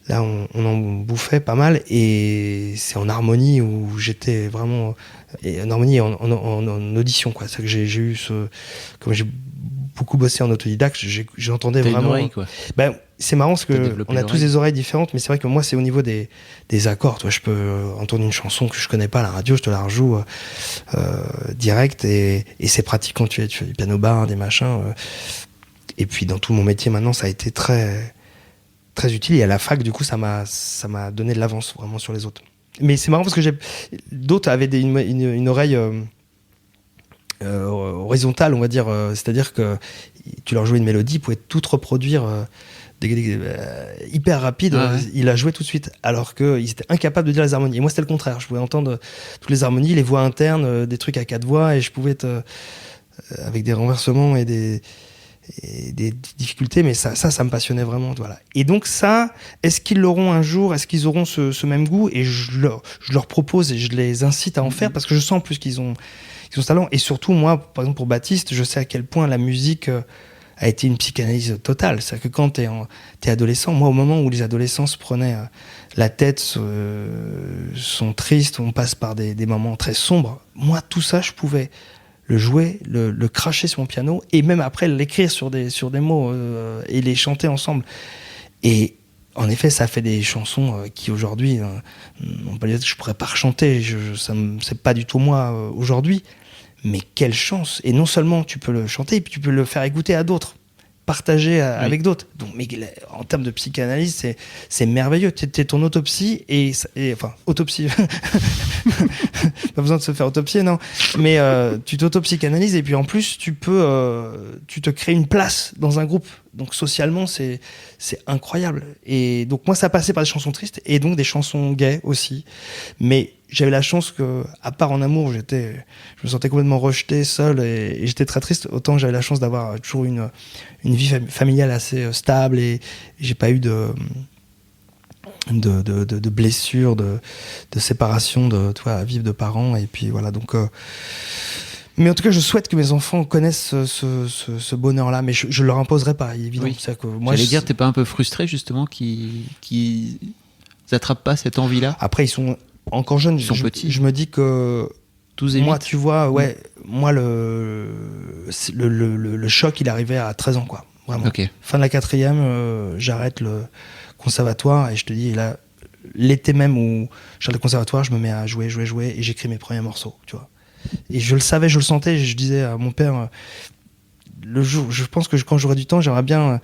là on en bouffait pas mal, et c'est en harmonie où j'étais vraiment en harmonie et en audition, quoi. C'est que j'ai eu comme j'ai beaucoup bossé en autodidacte, j'entendais vraiment. Une oreille, quoi. Ben, c'est marrant parce qu'on a tous des oreilles différentes, mais c'est vrai que moi, c'est au niveau des accords. Toi, je peux entendre une chanson que je connais pas à la radio, je te la rejoue direct, et c'est pratique quand tu fais du piano bar, des machins. Et puis, dans tout mon métier maintenant, ça a été très, très utile. Et à la fac, du coup, ça m'a donné de l'avance vraiment sur les autres. Mais c'est marrant parce que d'autres avaient une oreille horizontale, on va dire. C'est-à-dire que tu leur jouais une mélodie, ils pouvaient tout reproduire hyper rapide. Ah ouais. Il a joué tout de suite, alors qu'ils étaient incapables de dire les harmonies. Et moi, c'était le contraire. Je pouvais entendre toutes les harmonies, les voix internes, des trucs à 4 voix, et je pouvais être avec des renversements et des difficultés, mais ça me passionnait vraiment, voilà. Et donc ça, est-ce qu'ils l'auront un jour, est-ce qu'ils auront ce même goût? Et je leur propose et je les incite à en faire, parce que je sens en plus qu'ils ont ce talent. Et surtout, moi, par exemple, pour Baptiste, je sais à quel point la musique a été une psychanalyse totale. C'est-à-dire que quand t'es adolescent, moi, au moment où les adolescents se prenaient la tête, sont tristes, on passe par des moments très sombres, moi, tout ça, je pouvais le jouer, le cracher sur mon piano, et même après l'écrire sur des mots et les chanter ensemble. Et en effet, ça fait des chansons qui aujourd'hui, on peut dire que je pourrais pas rechanter, c'est pas du tout moi aujourd'hui, mais quelle chance! Et non seulement tu peux le chanter, puis tu peux le faire écouter à d'autres, partager avec d'autres. Donc, mais en termes de psychanalyse, c'est merveilleux. T'es ton autopsie enfin, autopsie. Pas besoin de se faire autopsier, non. Mais tu t'auto-psychanalyses, et puis en plus, tu te crées une place dans un groupe. Donc socialement, c'est incroyable. Et donc moi, ça passait par des chansons tristes, et donc des chansons gays aussi. Mais j'avais la chance que, à part en amour, je me sentais complètement rejeté, seul, et j'étais très triste. Autant j'avais la chance d'avoir toujours une vie familiale assez stable, et j'ai pas eu de blessures, de séparation, à vivre de parents, et puis voilà. Donc, mais en tout cas, je souhaite que mes enfants connaissent ce bonheur-là, mais je leur imposerai pas, évidemment. Oui. C'est que moi, j'allais dire, t'es pas un peu frustré justement qu'ils attrapent pas cette envie-là? Après, ils sont encore jeune, Ils sont petits. je me dis que 12 et moi, 8. tu vois, moi, le choc, il arrivait à 13 ans, quoi. Vraiment. Ok. Fin de la 4e, j'arrête le conservatoire et je te dis, là, l'été même où j'arrête le conservatoire, je me mets à jouer et j'écris mes premiers morceaux, tu vois. Et je le savais, je le sentais, je disais à mon père, le jour, je pense que quand j'aurai du temps, j'aimerais bien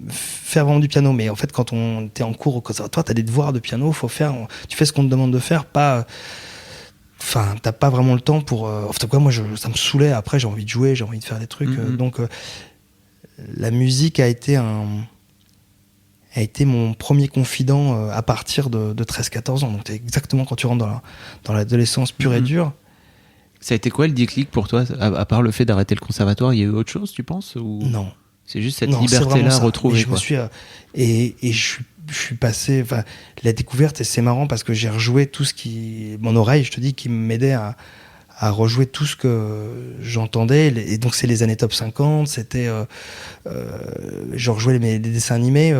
faire vraiment du piano. Mais en fait, quand t'es en cours au conservatoire, t'as des devoirs de piano, tu fais ce qu'on te demande de faire, pas. Enfin, t'as pas vraiment le temps pour. En tout cas, moi, ça me saoulait. Après, j'ai envie de jouer, j'ai envie de faire des trucs. Donc, la musique a été mon premier confident à partir de 13-14 ans. Donc, c'est exactement quand tu rentres dans l'adolescence pure et dure. Ça a été quoi le déclic pour toi, à part le fait d'arrêter le conservatoire? Il y a eu autre chose, tu penses, ou... Non. C'est juste cette liberté-là retrouvée. Je me suis et je suis passé. Enfin, la découverte, et c'est marrant parce que j'ai rejoué tout ce qui, mon oreille, je te dis, qui m'aidait à rejouer tout ce que j'entendais. Et donc c'est les années top 50. C'était, je rejouais les dessins animés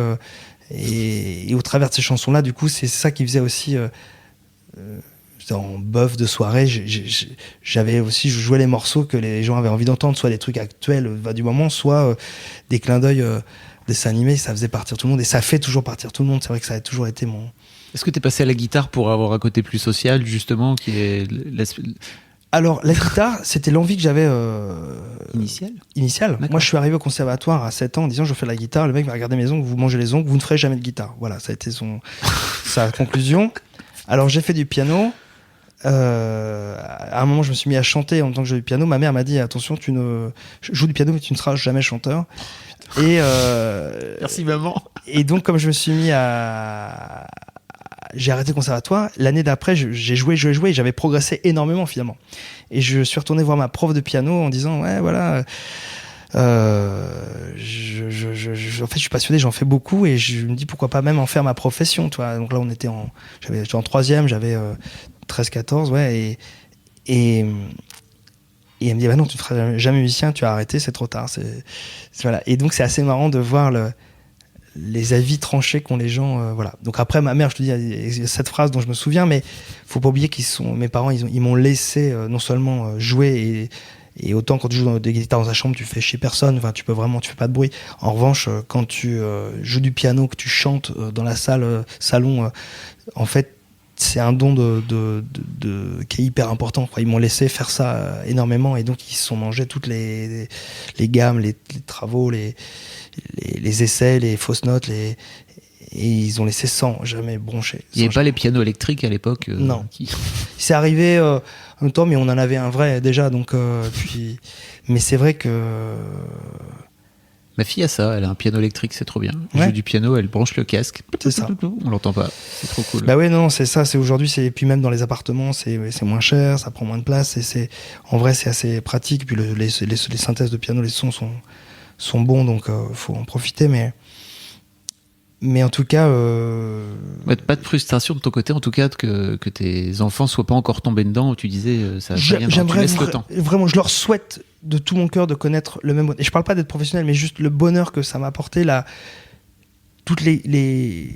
et au travers de ces chansons-là, du coup, c'est ça qui faisait aussi. En bœuf de soirée, j'avais aussi, je jouais les morceaux que les gens avaient envie d'entendre, soit des trucs actuels du moment, soit des clins d'œil dessins animés. Ça faisait partir tout le monde et ça fait toujours partir tout le monde. C'est vrai que ça a toujours été mon. Est-ce que t'es passé à la guitare pour avoir un côté plus social, justement, qui est Alors la guitare, c'était l'envie que j'avais initiale. Moi, je suis arrivé au conservatoire à 7 ans en disant je fais de la guitare. Le mec m'a regardé mes ongles, vous mangez les ongles, vous ne ferez jamais de guitare. Voilà, ça a été sa conclusion. Alors j'ai fait du piano. À un moment, je me suis mis à chanter en tant que je jouais du piano. Ma mère m'a dit attention, je joues du piano, mais tu ne seras jamais chanteur. Et merci maman. Et donc, comme je me suis mis j'ai arrêté le conservatoire. L'année d'après, j'ai joué. Et j'avais progressé énormément finalement. Et je suis retourné voir ma prof de piano en disant ouais, voilà. En fait, je suis passionné, j'en fais beaucoup et je me dis pourquoi pas même en faire ma profession, tu vois. Donc là, j'étais en 3e, j'avais 13-14, ouais, et elle me dit bah non, tu ne feras jamais musicien, tu as arrêté, c'est trop tard. Voilà. Et donc c'est assez marrant de voir les avis tranchés qu'ont les gens, voilà. Donc après, ma mère, je te dis, il y a cette phrase dont je me souviens, mais faut pas oublier mes parents, ils m'ont laissé non seulement jouer et autant quand tu joues des guitares dans ta chambre, tu fais chier personne, enfin tu fais pas de bruit. En revanche, quand tu joues du piano, que tu chantes dans la salon, en fait, c'est un don qui est hyper important. Ils m'ont laissé faire ça énormément et donc ils se sont mangés toutes les gammes, les travaux, les essais, les fausses notes, et ils ont laissé sans jamais broncher. Il n'y avait pas les pianos électriques à l'époque Non. C'est arrivé en même temps, mais on en avait un vrai déjà. Donc, mais c'est vrai que. Ma fille a ça, elle a un piano électrique, c'est trop bien. Elle joue du piano, elle branche le casque. C'est ça. On l'entend pas, c'est trop cool. Bah ouais, non, c'est ça. C'est aujourd'hui, et puis même dans les appartements, c'est moins cher, ça prend moins de place. En vrai, c'est assez pratique. Puis les synthèses de piano, les sons sont bons, donc faut en profiter. Mais en tout cas... Pas de frustration de ton côté, en tout cas, que tes enfants soient pas encore tombés dedans, où tu disais, ça vient, tu laisses le temps. Vraiment, je leur souhaite de tout mon cœur de connaître le même bonheur. Et je parle pas d'être professionnel, mais juste le bonheur que ça m'a apporté, toutes les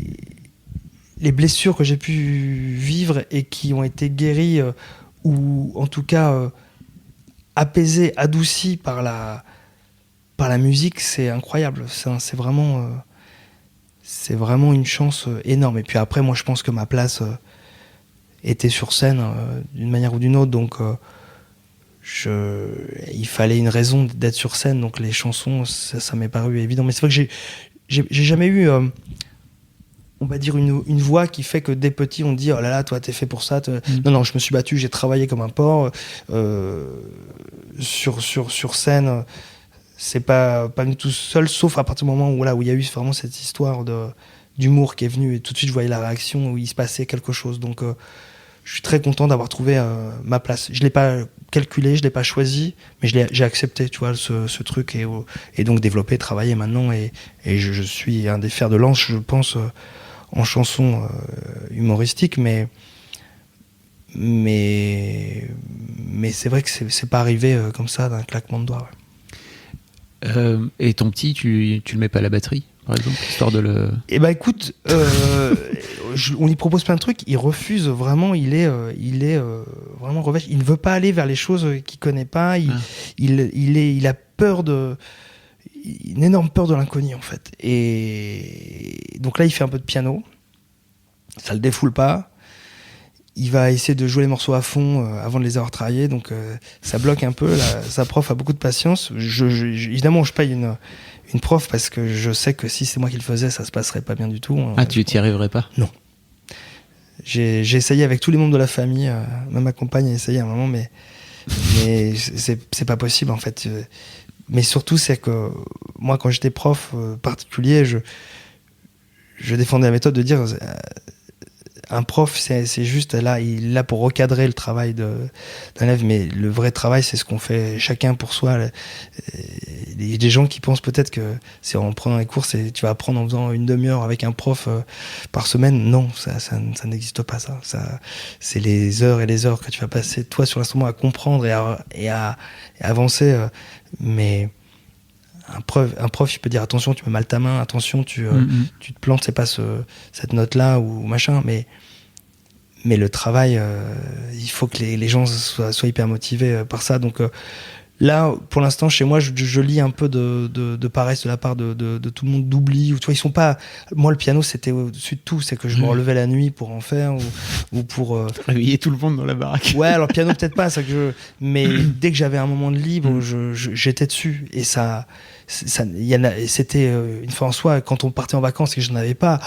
blessures que j'ai pu vivre et qui ont été guéries, ou en tout cas apaisées, adoucies par la musique, c'est incroyable. C'est vraiment... c'est vraiment une chance énorme. Et puis après, moi, je pense que ma place était sur scène d'une manière ou d'une autre. Donc, il fallait une raison d'être sur scène. Donc, les chansons, ça m'est paru évident. Mais c'est vrai que j'ai jamais eu, on va dire, une voix qui fait que dès petit, on dit « Oh là là, toi, t'es fait pour ça. » Non, je me suis battu, j'ai travaillé comme un porc sur scène. C'est pas du tout seul, sauf à partir du moment où il y a eu vraiment cette histoire d'humour qui est venue et tout de suite je voyais la réaction où il se passait quelque chose. Donc je suis très content d'avoir trouvé ma place. Je l'ai pas calculé, je l'ai pas choisi, mais j'ai accepté, tu vois, ce truc et donc développé, travaillé maintenant et je suis un des fers de lance, je pense, en chanson humoristique, mais c'est vrai que c'est pas arrivé comme ça d'un claquement de doigts. Ouais. Et ton petit, tu le mets pas à la batterie, par exemple, histoire de le... Eh ben écoute, on lui propose plein de trucs, il refuse vraiment, il est vraiment revêche. Il ne veut pas aller vers les choses qu'il connaît pas. Il a peur une énorme peur de l'inconnu en fait. Et donc là, il fait un peu de piano. Ça le défoule pas. Il va essayer de jouer les morceaux à fond avant de les avoir travaillés, donc ça bloque un peu. Là, sa prof a beaucoup de patience. Évidemment, je paye une prof parce que je sais que si c'est moi qui le faisais, ça se passerait pas bien du tout. Ah, tu t'y arriverais pas? Non. J'ai essayé avec tous les membres de la famille, même ma compagne a essayé à un moment, mais c'est pas possible en fait. Mais surtout, c'est que moi, quand j'étais prof particulier, je défendais la méthode de dire un prof, c'est juste là, il est là pour recadrer le travail d'un élève, mais le vrai travail, c'est ce qu'on fait chacun pour soi. Il y a des gens qui pensent peut-être que c'est en prenant les cours, tu vas apprendre en faisant une demi-heure avec un prof par semaine. Non, ça n'existe pas, ça. C'est les heures et les heures que tu vas passer, toi, sur l'instrument, à comprendre et à avancer. Mais un prof, il peut dire attention, tu mets mal ta main, attention, tu te plantes, c'est pas cette note-là ou machin, mais le travail, il faut que les gens soient hyper motivés par ça. Donc là, pour l'instant, chez moi, je lis un peu de paresse de la part de tout le monde, d'oubli. Tu vois, ils sont pas. Moi, le piano, c'était au-dessus de tout. C'est que je me relevais la nuit pour en faire ou pour réveiller tout le monde dans la baraque. Ouais, alors piano peut-être pas, mais dès que j'avais un moment de libre, j'étais dessus et ça. C'était une fois en soi, quand on partait en vacances et que je n'en avais pas,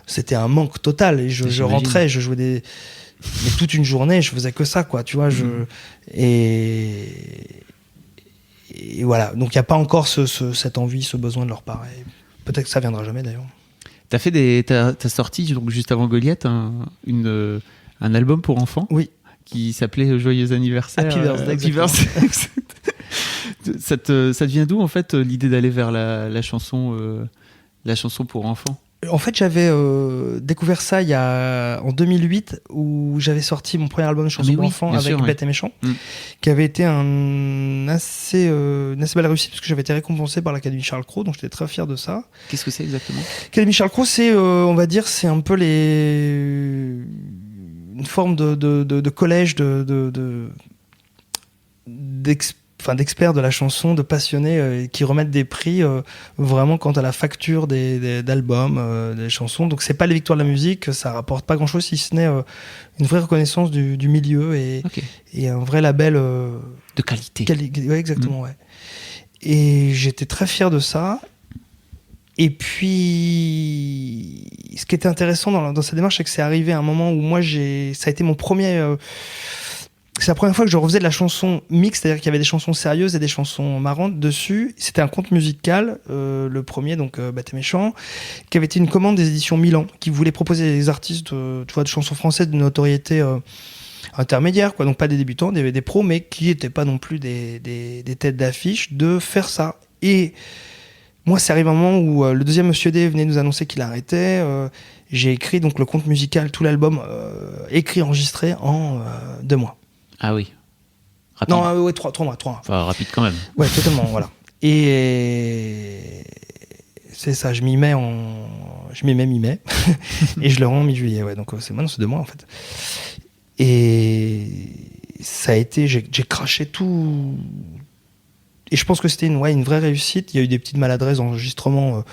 c'était un manque total. Et je rentrais, je jouais mais toute une journée, je faisais que ça, quoi, tu vois. Et voilà. Donc il n'y a pas encore cette envie, ce besoin de leur part. Et peut-être que ça viendra jamais d'ailleurs. T'as sorti, donc, juste avant Goliath, un album pour enfants. Oui. Qui s'appelait Joyeux anniversaire. Happy Birthday. Ça te vient d'où en fait l'idée d'aller vers la chanson pour enfants? En fait, j'avais découvert ça en 2008 où j'avais sorti mon premier album de chansons pour enfants avec Bête et Méchant, qui avait été une assez belle réussite parce que j'avais été récompensé par l'Académie Charles Cros, donc j'étais très fier de ça. Qu'est-ce que c'est exactement? L'Académie Charles Cros, c'est, on va dire, c'est un peu une forme de collège d'experts de la chanson, de passionnés qui remettent des prix vraiment quant à la facture d'albums, des chansons. Donc c'est pas les victoires de la musique, ça rapporte pas grand chose si ce n'est une vraie reconnaissance du milieu et un vrai label de qualité. Ouais, exactement, ouais. Et j'étais très fier de ça. Et puis ce qui était intéressant dans cette démarche, c'est que c'est arrivé à un moment où moi ça a été mon premier c'est la première fois que je refaisais de la chanson mixte, c'est-à-dire qu'il y avait des chansons sérieuses et des chansons marrantes dessus. C'était un conte musical, le premier, donc Bête et Méchant, qui avait été une commande des éditions Milan, qui voulait proposer des artistes de chansons françaises de notoriété intermédiaire, quoi. Donc pas des débutants, des pros, mais qui n'étaient pas non plus des têtes d'affiche, de faire ça. Et moi, c'est arrivé un moment où le deuxième Monsieur D venait nous annoncer qu'il arrêtait. J'ai écrit donc le conte musical, tout l'album, écrit, enregistré en 2 mois. Ah oui. Rapide. Non, ouais, 3 mois. Enfin, rapide quand même. Ouais, totalement, voilà. Et c'est ça, je m'y mets mi-mai. Et je le rends mi-juillet, ouais. Donc c'est 2 mois en fait. Et ça a été, j'ai craché tout. Et je pense que c'était une vraie réussite. Il y a eu des petites maladresses d'enregistrement,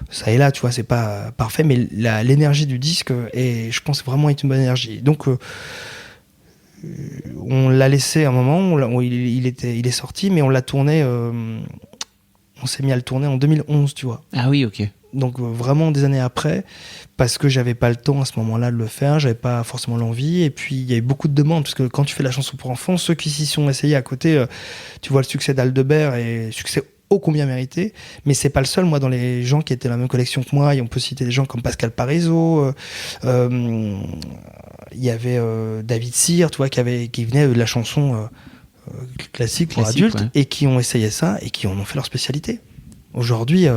ça et là, tu vois, c'est pas parfait, mais l'énergie du disque je pense vraiment est une bonne énergie. Donc on l'a laissé un moment, il est sorti, mais on l'a tourné, on s'est mis à le tourner en 2011, tu vois. Ah oui, ok. Donc vraiment des années après, parce que j'avais pas le temps à ce moment-là de le faire, j'avais pas forcément l'envie, et puis il y a eu beaucoup de demandes, parce que quand tu fais la chanson pour enfants, ceux qui s'y sont essayés à côté, tu vois le succès d'Aldebert, et succès ô combien mérité, mais c'est pas le seul. Moi, dans les gens qui étaient dans la même collection que moi, et on peut citer des gens comme Pascal Parisot, il y avait David Cyr, tu vois, qui venait de la chanson classique pour adultes, ouais. Et qui ont essayé ça et qui en ont fait leur spécialité. Aujourd'hui,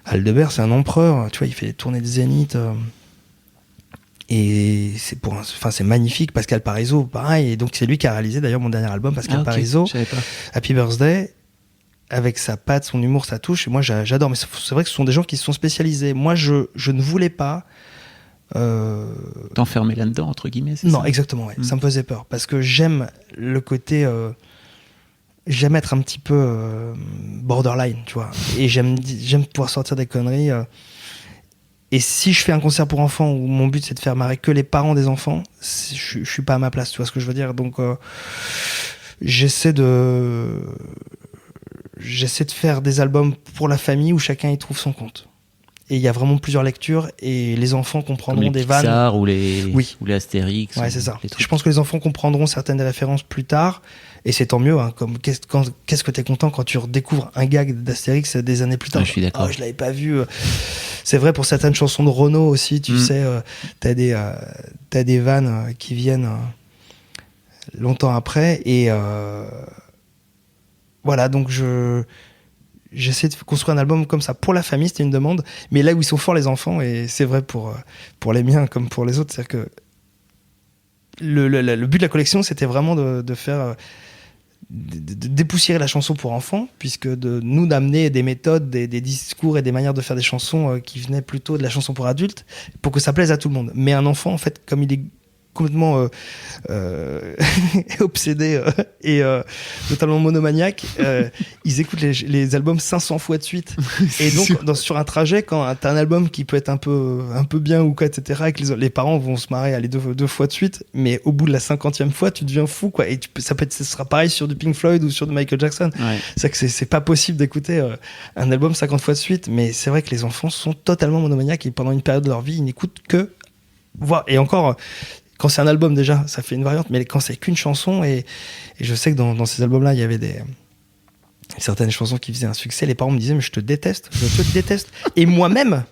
Aldebert, c'est un empereur, tu vois, il fait tourner des zéniths. Et c'est magnifique. Pascal Parisot, pareil, et donc c'est lui qui a réalisé d'ailleurs mon dernier album, Pascal Parisot, Happy Birthday, avec sa patte, son humour, sa touche. Et moi, j'adore. Mais c'est vrai que ce sont des gens qui se sont spécialisés. Moi, je ne voulais pas T'enfermer là-dedans, entre guillemets, c'est Non, ça? exactement, ouais. Ça me faisait peur. Parce que j'aime le côté... j'aime être un petit peu borderline, tu vois. Et j'aime pouvoir sortir des conneries. Et si je fais un concert pour enfants où mon but c'est de faire marrer que les parents des enfants, je suis pas à ma place, tu vois ce que je veux dire. Donc j'essaie de faire des albums pour la famille où chacun y trouve son compte. Et il y a vraiment plusieurs lectures et les enfants comprendront Comme les des vannes. Pixar ou les, Oui. ou les Astérix. Ouais, ou c'est ça. les trucs. Je pense que les enfants comprendront certaines des références plus tard, et c'est tant mieux. Hein, comme qu'est-ce que t'es content quand tu redécouvres un gag d'Astérix des années plus tard. Ouais, je suis d'accord. Oh, je l'avais pas vu. C'est vrai pour certaines chansons de Renaud aussi. Tu sais, t'as des vannes qui viennent longtemps après, et voilà. Donc j'essaie de construire un album comme ça pour la famille, c'était une demande, mais là où ils sont forts les enfants, et c'est vrai pour les miens comme pour les autres, c'est-à-dire que le but de la collection, c'était vraiment de faire de dépoussiérer la chanson pour enfants, puisque d'amener des méthodes, des discours et des manières de faire des chansons qui venaient plutôt de la chanson pour adultes, pour que ça plaise à tout le monde. Mais un enfant, en fait, comme il est complètement obsédé et totalement monomaniaque, ils écoutent les albums 500 fois de suite. Et donc sur un trajet, quand t'as un album qui peut être un peu bien ou quoi, etc., et que les parents vont se marrer à aller deux fois de suite, mais au bout de la 50e fois tu deviens fou, quoi. Et ce sera pareil sur du Pink Floyd ou sur du Michael Jackson. Ouais. C'est que c'est pas possible d'écouter un album 50 fois de suite, mais c'est vrai que les enfants sont totalement monomaniaques et pendant une période de leur vie ils n'écoutent que et encore, quand c'est un album déjà ça fait une variante, mais quand c'est qu'une chanson, et je sais que dans ces albums là il y avait certaines chansons qui faisaient un succès, les parents me disaient mais je te déteste, et moi-même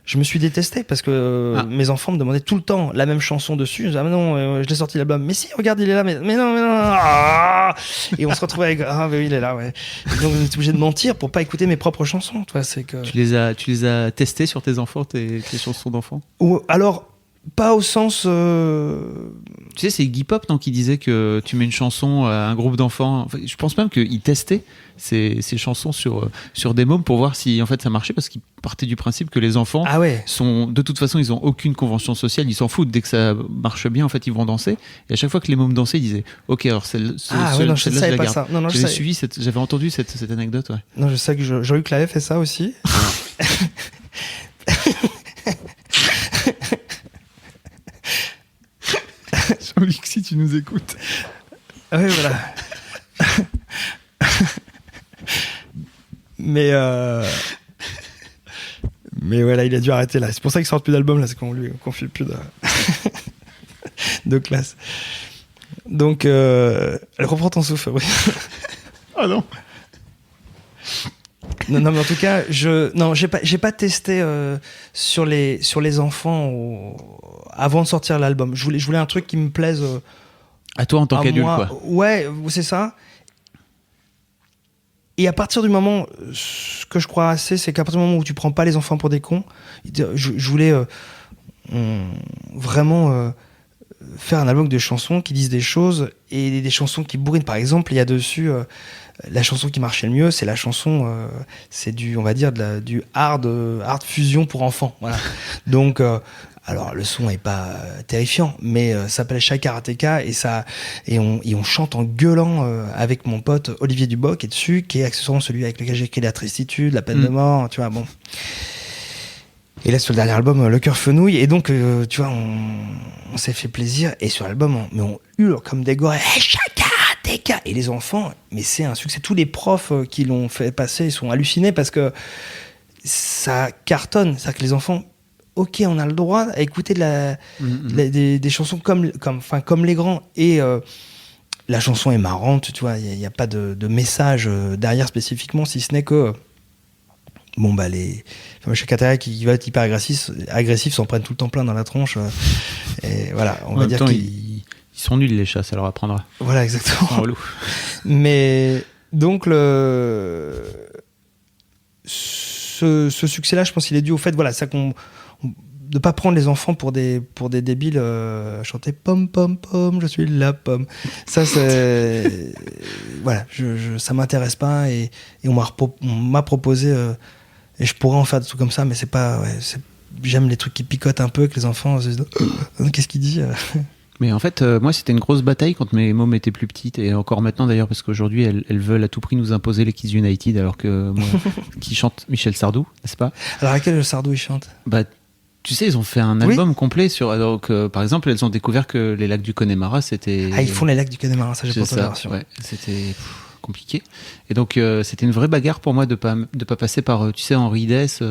je me suis détesté parce que mes enfants me demandaient tout le temps la même chanson dessus. Je disais, ah mais non, je l'ai sorti l'album, mais si, regarde, il est là, mais non, et on se retrouvait avec, ah mais oui, il est là, ouais. Et donc j'étais obligé de mentir pour pas écouter mes propres chansons, toi. C'est que Tu les as testés sur tes enfants, tes chansons d'enfants? ou alors pas au sens Tu sais, c'est Iggy Pop, non, qui disait que tu mets une chanson à un groupe d'enfants. Enfin, je pense même qu'il testait ces chansons sur des mômes pour voir si en fait ça marchait, parce qu'il partait du principe que les enfants sont, de toute façon, ils ont aucune convention sociale, ils s'en foutent. Dès que ça marche bien, en fait, ils vont danser. Et à chaque fois que les mômes dansaient, ils disaient OK, alors non, je savais pas ça. Non, j'avais entendu cette anecdote, ouais. Non, je sais que Jean-Luc Clavet fait ça aussi. Jean-Luc, si tu nous écoutes. Ah oui, voilà. Mais voilà, il a dû arrêter là. C'est pour ça qu'il sort plus d'album là, c'est qu'on lui confie plus de classe. Donc, reprends ton souffle. Oui. Ah non. Non, mais en tout cas, j'ai pas testé sur les enfants avant de sortir l'album. Je voulais un truc qui me plaise. À toi en tant qu'adulte, quoi. Ouais, c'est ça. Et à partir du moment, ce que je crois assez, c'est qu'à partir du moment où tu prends pas les enfants pour des cons, je voulais vraiment faire un album de chansons qui disent des choses, et des chansons qui bourrinent. Par exemple, il y a dessus la chanson qui marchait le mieux, c'est la chanson, c'est on va dire du hard fusion pour enfants. Voilà. Donc alors le son est pas terrifiant, mais ça s'appelle Shai Karateka, et on chante en gueulant avec mon pote Olivier Duboc qui est dessus, qui est accessoirement celui avec lequel j'ai écrit La Tristitude, La Peine de mort, tu vois, bon. Et là sur le dernier album, Le Cœur Fenouille, et donc tu vois, on s'est fait plaisir, et sur l'album on hurle comme des gorilles, hey, Shai Karateka, et les enfants, mais c'est un succès. Tous les profs qui l'ont fait passer, ils sont hallucinés parce que ça cartonne, c'est-à-dire que les enfants, ok, on a le droit à écouter des chansons comme les grands, et la chanson est marrante, tu vois, il n'y a pas de message derrière spécifiquement, si ce n'est que les Shai Karateka qui va être hyper agressif s'en prennent tout le temps plein dans la tronche, et voilà, on va dire qu'ils sont nuls, les chats, ça leur apprendra. Voilà, exactement. Mais donc ce succès-là, je pense qu'il est dû au fait, voilà, ça de pas prendre les enfants pour des débiles, chanter pom pom pom, je suis la pomme. Ça, c'est voilà, ça m'intéresse pas, et on m'a proposé, et je pourrais en faire des trucs comme ça, mais c'est pas j'aime les trucs qui picotent un peu, que les enfants se disent qu'est-ce qu'il dit Mais en fait, moi, c'était une grosse bataille quand mes mômes étaient plus petites, et encore maintenant d'ailleurs, parce qu'aujourd'hui, elles veulent à tout prix nous imposer les Kids United, alors que moi, qui chante Michel Sardou, n'est-ce pas? Alors à quel Sardou il chante? Bah, tu sais, ils ont fait un album complet sur. Alors que, par exemple, elles ont découvert que les lacs du Connemara, c'était. Ah, ils font les lacs du Connemara, ça j'ai pas entendu la ça, version. ouais, c'était compliqué. Et donc, c'était une vraie bagarre pour moi de pas passer par, tu sais, Henri Dess.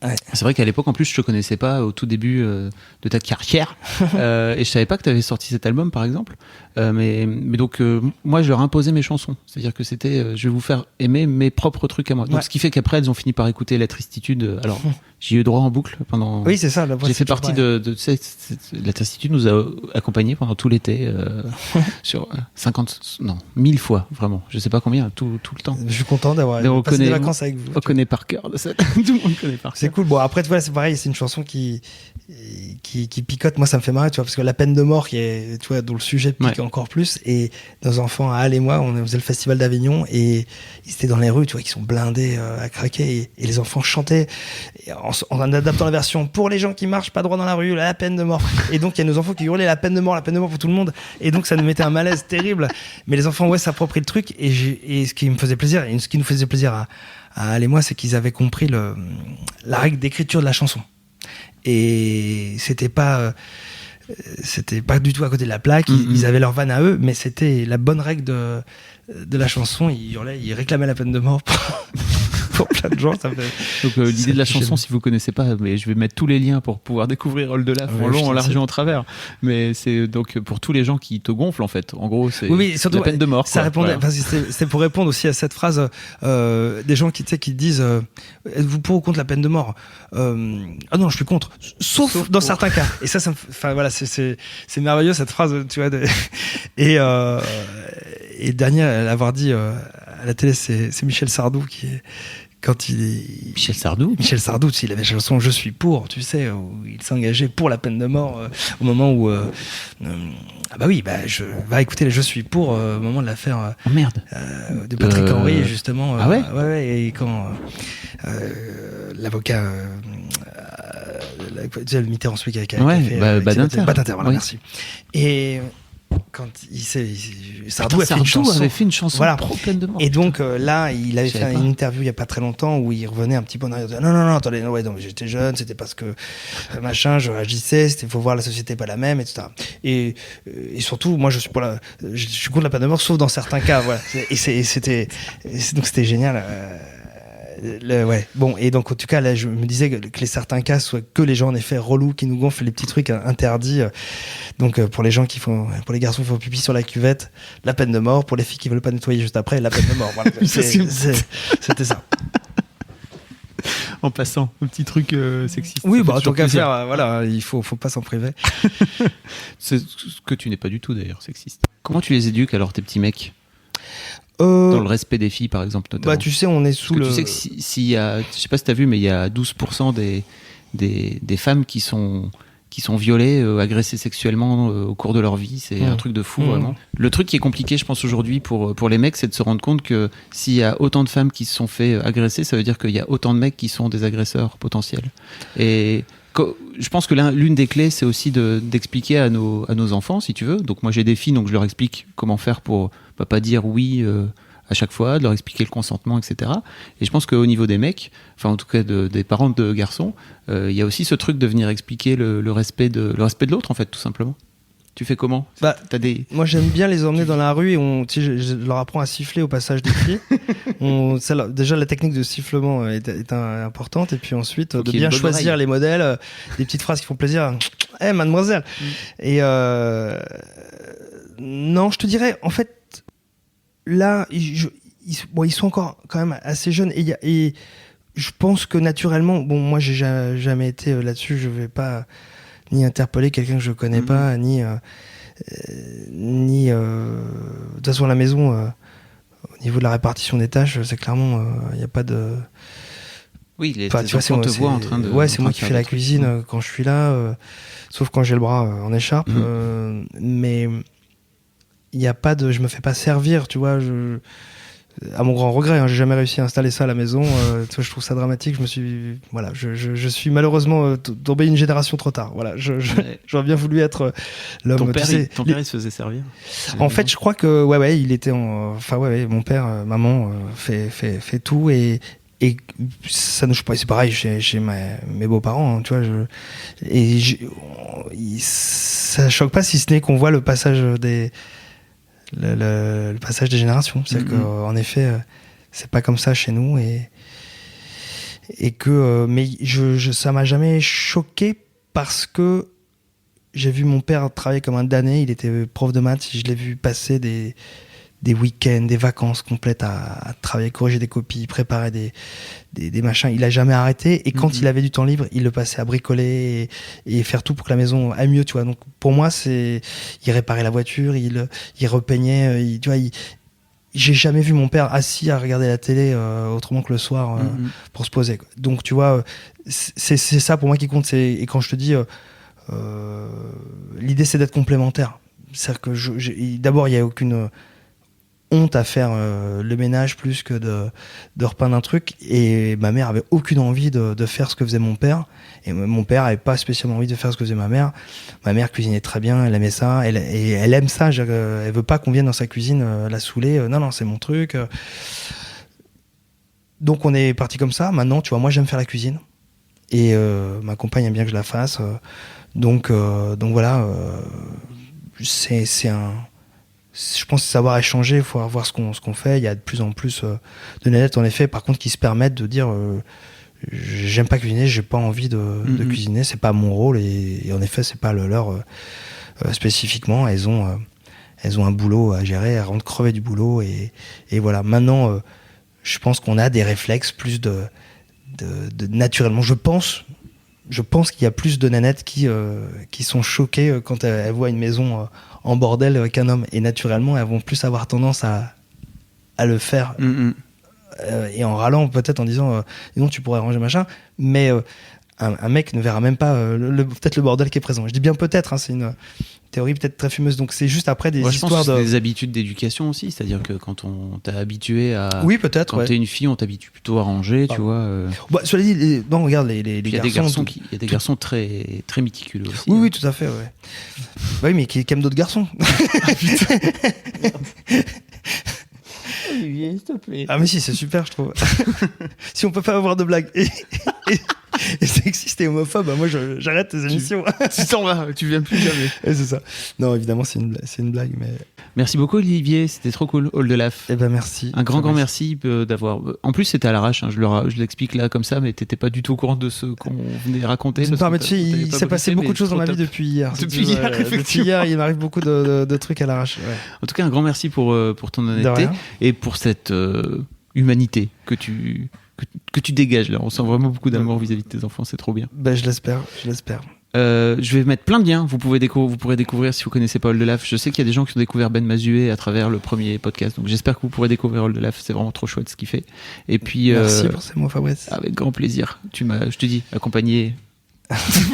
Ouais. C'est vrai qu'à l'époque, en plus, je te connaissais pas au tout début de ta carrière, et je savais pas que tu avais sorti cet album, par exemple. Mais donc, moi, je leur imposais mes chansons. C'est-à-dire que c'était, je vais vous faire aimer mes propres trucs à moi. Donc, ce qui fait qu'après, elles ont fini par écouter La Tristitude. Alors, j'y ai eu droit en boucle pendant. Oui, c'est ça. J'ai fait partie de tu sais, La Tristitude nous a accompagnés pendant tout l'été sur 1000 fois, vraiment. Je sais pas combien, tout le temps. Je suis content d'avoir passé des vacances avec vous. On connaît par cœur de ça. Tout le monde connaît par cœur. C'est cool. Bon, après, tu vois, c'est pareil, c'est une chanson qui picote. Moi, ça me fait marrer, tu vois, parce que La peine de mort, qui est, tu vois, dont le sujet pique encore plus. Et nos enfants, Al et moi, on faisait le festival d'Avignon et ils étaient dans les rues, tu vois, qui sont blindés à craquer. Et les enfants chantaient en adaptant la version pour les gens qui marchent pas droit dans la rue, La peine de mort. Et donc, il y a nos enfants qui hurlaient la peine de mort pour tout le monde. Et donc, ça nous mettait un malaise terrible. Mais les enfants, s'approprient le truc. Et ce qui me faisait plaisir, et ce qui nous faisait plaisir à Al et moi, c'est qu'ils avaient compris la règle d'écriture de la chanson. Et c'était pas du tout à côté de la plaque. Ils avaient leur vanne à eux, mais c'était la bonne règle de la chanson. Ils hurlaient, ils réclamaient la peine de mort pour plein de gens. Ça fait, donc l'idée de la chanson, si vous connaissez pas, mais je vais mettre tous les liens pour pouvoir découvrir All de Laf en long, en large et en travers. Mais c'est donc pour tous les gens qui te gonflent en fait. En gros, c'est surtout, la peine de mort. Ça répondait, voilà. C'est pour répondre aussi à cette phrase des gens qui disent êtes-vous pour ou contre la peine de mort? Ah non, je suis contre, sauf dans certains cas. Et ça enfin voilà, c'est merveilleux cette phrase, tu vois. Et dernier à l'avoir dit à la télé, c'est Michel Sardou qui est. Quand il est... Michel Sardou, il avait la chanson Je suis pour, tu sais, où il s'engageait pour la peine de mort au moment où va écouter les Je suis pour au moment de l'affaire de Patrick Henry justement. Ah ouais. Ouais, et quand l'avocat le Mitterrand celui qui a fait Badinter, voilà, oui. Merci. Et quand Sardou avait fait une chanson pro peine de mort. Et donc là, il avait fait une interview il y a pas très longtemps où il revenait un petit peu en arrière. Non, attendez, non, j'étais jeune, c'était parce que machin, je réagissais, faut voir la société pas la même, etc. Et surtout, moi, je suis contre la peine de mort, sauf dans certains cas, voilà. Donc c'était génial. Bon, et donc en tout cas là je me disais que les certains cas soient que les gens en effet relous qui nous gonflent les petits trucs interdits, donc pour les gens pour les garçons qui font pipi sur la cuvette, la peine de mort, pour les filles qui veulent pas nettoyer juste après, la peine de mort, voilà. C'était ça. En passant, un petit truc sexiste. Oui, tant qu'à faire, voilà, il faut pas s'en priver. C'est ce que tu n'es pas du tout d'ailleurs, sexiste. Comment tu les éduques alors tes petits mecs? Dans le respect des filles, par exemple, notamment. Tu sais, on est sous tu sais que s'il y a, je sais pas si t'as vu, mais il y a 12% des femmes qui sont violées, agressées sexuellement au cours de leur vie. C'est un truc de fou, vraiment. Le truc qui est compliqué, je pense, aujourd'hui pour les mecs, c'est de se rendre compte que s'il y a autant de femmes qui se sont fait agresser, ça veut dire qu'il y a autant de mecs qui sont des agresseurs potentiels. Et je pense que l'une des clés, c'est aussi d'expliquer à nos enfants, si tu veux. Donc moi, j'ai des filles, donc je leur explique comment faire pour pas dire oui à chaque fois, de leur expliquer le consentement, etc. Et je pense qu'au niveau des mecs, enfin en tout cas des parents de garçons, il y a aussi ce truc de venir expliquer le respect de l'autre, en fait, tout simplement. Tu fais comment? Moi j'aime bien les emmener dans la rue et je leur apprends à siffler au passage des pieds. Déjà la technique de sifflement est importante, et puis ensuite de bien choisir les modèles, des petites phrases qui font plaisir. Hey, mademoiselle. Et non, je te dirais en fait là ils sont encore quand même assez jeunes et je pense que naturellement, moi j'ai jamais été là-dessus, je vais pas ni interpeller quelqu'un que je connais pas, ni de toute façon à la maison au niveau de la répartition des tâches, c'est clairement il n'y a pas de les enfants te voient en train de c'est moi qui fais la cuisine quand je suis là, sauf quand j'ai le bras en écharpe, mais il n'y a pas de, je me fais pas servir, tu vois, à mon grand regret, hein, j'ai jamais réussi à installer ça à la maison. Tu vois, je trouve ça dramatique. Je suis malheureusement tombé une génération trop tard. Voilà, j'aurais bien voulu être l'homme. Ton père, il se faisait servir. En fait, je crois que il était mon père, maman fait tout et ça ne, c'est pareil chez mes beaux-parents, hein, tu vois. Ça choque pas si ce n'est qu'on voit le passage des générations. C'est-à-dire qu'en effet, c'est pas comme ça chez nous et que mais ça m'a jamais choqué parce que j'ai vu mon père travailler comme un damné. Il était prof de maths. Je l'ai vu passer des week-ends, des vacances complètes à travailler, corriger des copies, préparer des machins. Il a jamais arrêté. Et quand il avait du temps libre, il le passait à bricoler et faire tout pour que la maison aille mieux, tu vois. Donc, pour moi, il réparait la voiture, il repeignait, tu vois, j'ai jamais vu mon père assis à regarder la télé autrement que le soir pour se poser, quoi. Donc, tu vois, c'est ça pour moi qui compte. Et quand je te dis, l'idée, c'est d'être complémentaire. C'est-à-dire que d'abord, il n'y a aucune honte à faire le ménage plus que de repeindre un truc, et ma mère avait aucune envie de faire ce que faisait mon père, et mon père avait pas spécialement envie de faire ce que faisait ma mère. Ma mère cuisinait très bien, elle aimait ça, elle aime ça, elle veut pas qu'on vienne dans sa cuisine la saouler, non c'est mon truc. Donc on est parti comme ça. Maintenant, tu vois, moi j'aime faire la cuisine et ma compagne aime bien que je la fasse, donc voilà, je pense que savoir échanger, il faut voir ce qu'on fait. Il y a de plus en plus de nanettes, en effet, par contre, qui se permettent de dire j'aime pas cuisiner, j'ai pas envie de cuisiner, c'est pas mon rôle, et en effet, c'est pas le leur spécifiquement. Elles ont un boulot à gérer, elles rentrent crevées du boulot, et voilà. Maintenant, je pense qu'on a des réflexes plus de naturellement. Je pense qu'il y a plus de nanettes qui sont choquées quand elles voient une maison en bordel qu'un homme, et naturellement elles vont plus avoir tendance à le faire et en râlant peut-être en disant non, tu pourrais ranger machin, mais un mec ne verra même pas peut-être le bordel qui est présent. Je dis bien peut-être, hein, c'est une théorie peut-être très fumeuse, donc c'est juste après des histoires c'est des habitudes d'éducation aussi, c'est-à-dire que quand on t'a habitué à... Oui, peut-être, quand t'es une fille, on t'habitue plutôt à ranger, tu vois. Cela dit, non, regarde les il y a garçons... Il y a des garçons très, très méticuleux aussi. Oui, oui, tout à fait, ouais. Oui, mais qui aiment d'autres garçons. Ah, putain. Olivier, s'il te plaît. Ah mais si, c'est super, je trouve. Si on peut pas avoir de blagues et sexiste et homophobe, bah moi j'arrête tes émissions. Tu t'en vas, tu viens plus jamais. Et c'est ça. Non, évidemment, c'est une blague, mais... Merci beaucoup, Olivier, c'était trop cool, Hall de Laf. Eh ben merci. Un grand merci d'avoir... En plus, c'était à l'arrache, hein, je l'explique là comme ça, mais t'étais pas du tout au courant de ce qu'on venait raconter. Il s'est passé beaucoup de choses dans ma vie depuis hier. Depuis hier, il m'arrive beaucoup de trucs à l'arrache. Ouais. En tout cas, un grand merci pour ton honnêteté et pour cette humanité que tu dégages là. On sent vraiment beaucoup d'amour vis-à-vis de tes enfants, c'est trop bien. Ben, je l'espère. Je vais mettre plein de liens. Vous pourrez découvrir, si vous connaissez pas Hall de Laf. Je sais qu'il y a des gens qui ont découvert Ben Mazué à travers le premier podcast, donc j'espère que vous pourrez découvrir Hall de Laf. C'est vraiment trop chouette ce qu'il fait. Et puis merci pour ces mots, Fabrice. Avec grand plaisir. Je te dis, accompagné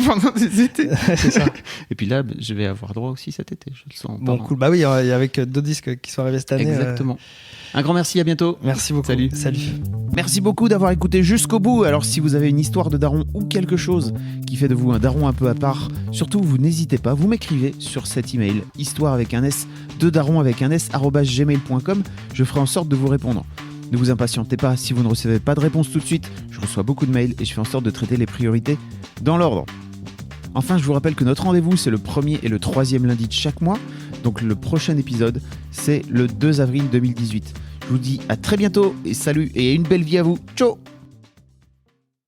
pendant des étés. C'est ça. Et puis là, je vais avoir droit aussi cet été. Je le sens. Bon, cool. Bah oui, avec 2 disques qui sont arrivés cette année. Exactement. Un grand merci, à bientôt. Merci beaucoup. Salut. Merci beaucoup d'avoir écouté jusqu'au bout. Alors si vous avez une histoire de daron ou quelque chose qui fait de vous un daron un peu à part, surtout vous n'hésitez pas, vous m'écrivez sur cet email, histoire avec un S, de daron avec un S, @gmail.com. Je ferai en sorte de vous répondre. Ne vous impatientez pas, si vous ne recevez pas de réponse tout de suite, je reçois beaucoup de mails et je fais en sorte de traiter les priorités dans l'ordre. Enfin, je vous rappelle que notre rendez-vous, c'est le 1er et le 3e lundi de chaque mois. Donc le prochain épisode, c'est le 2 avril 2018. Je vous dis à très bientôt et salut et une belle vie à vous. Ciao!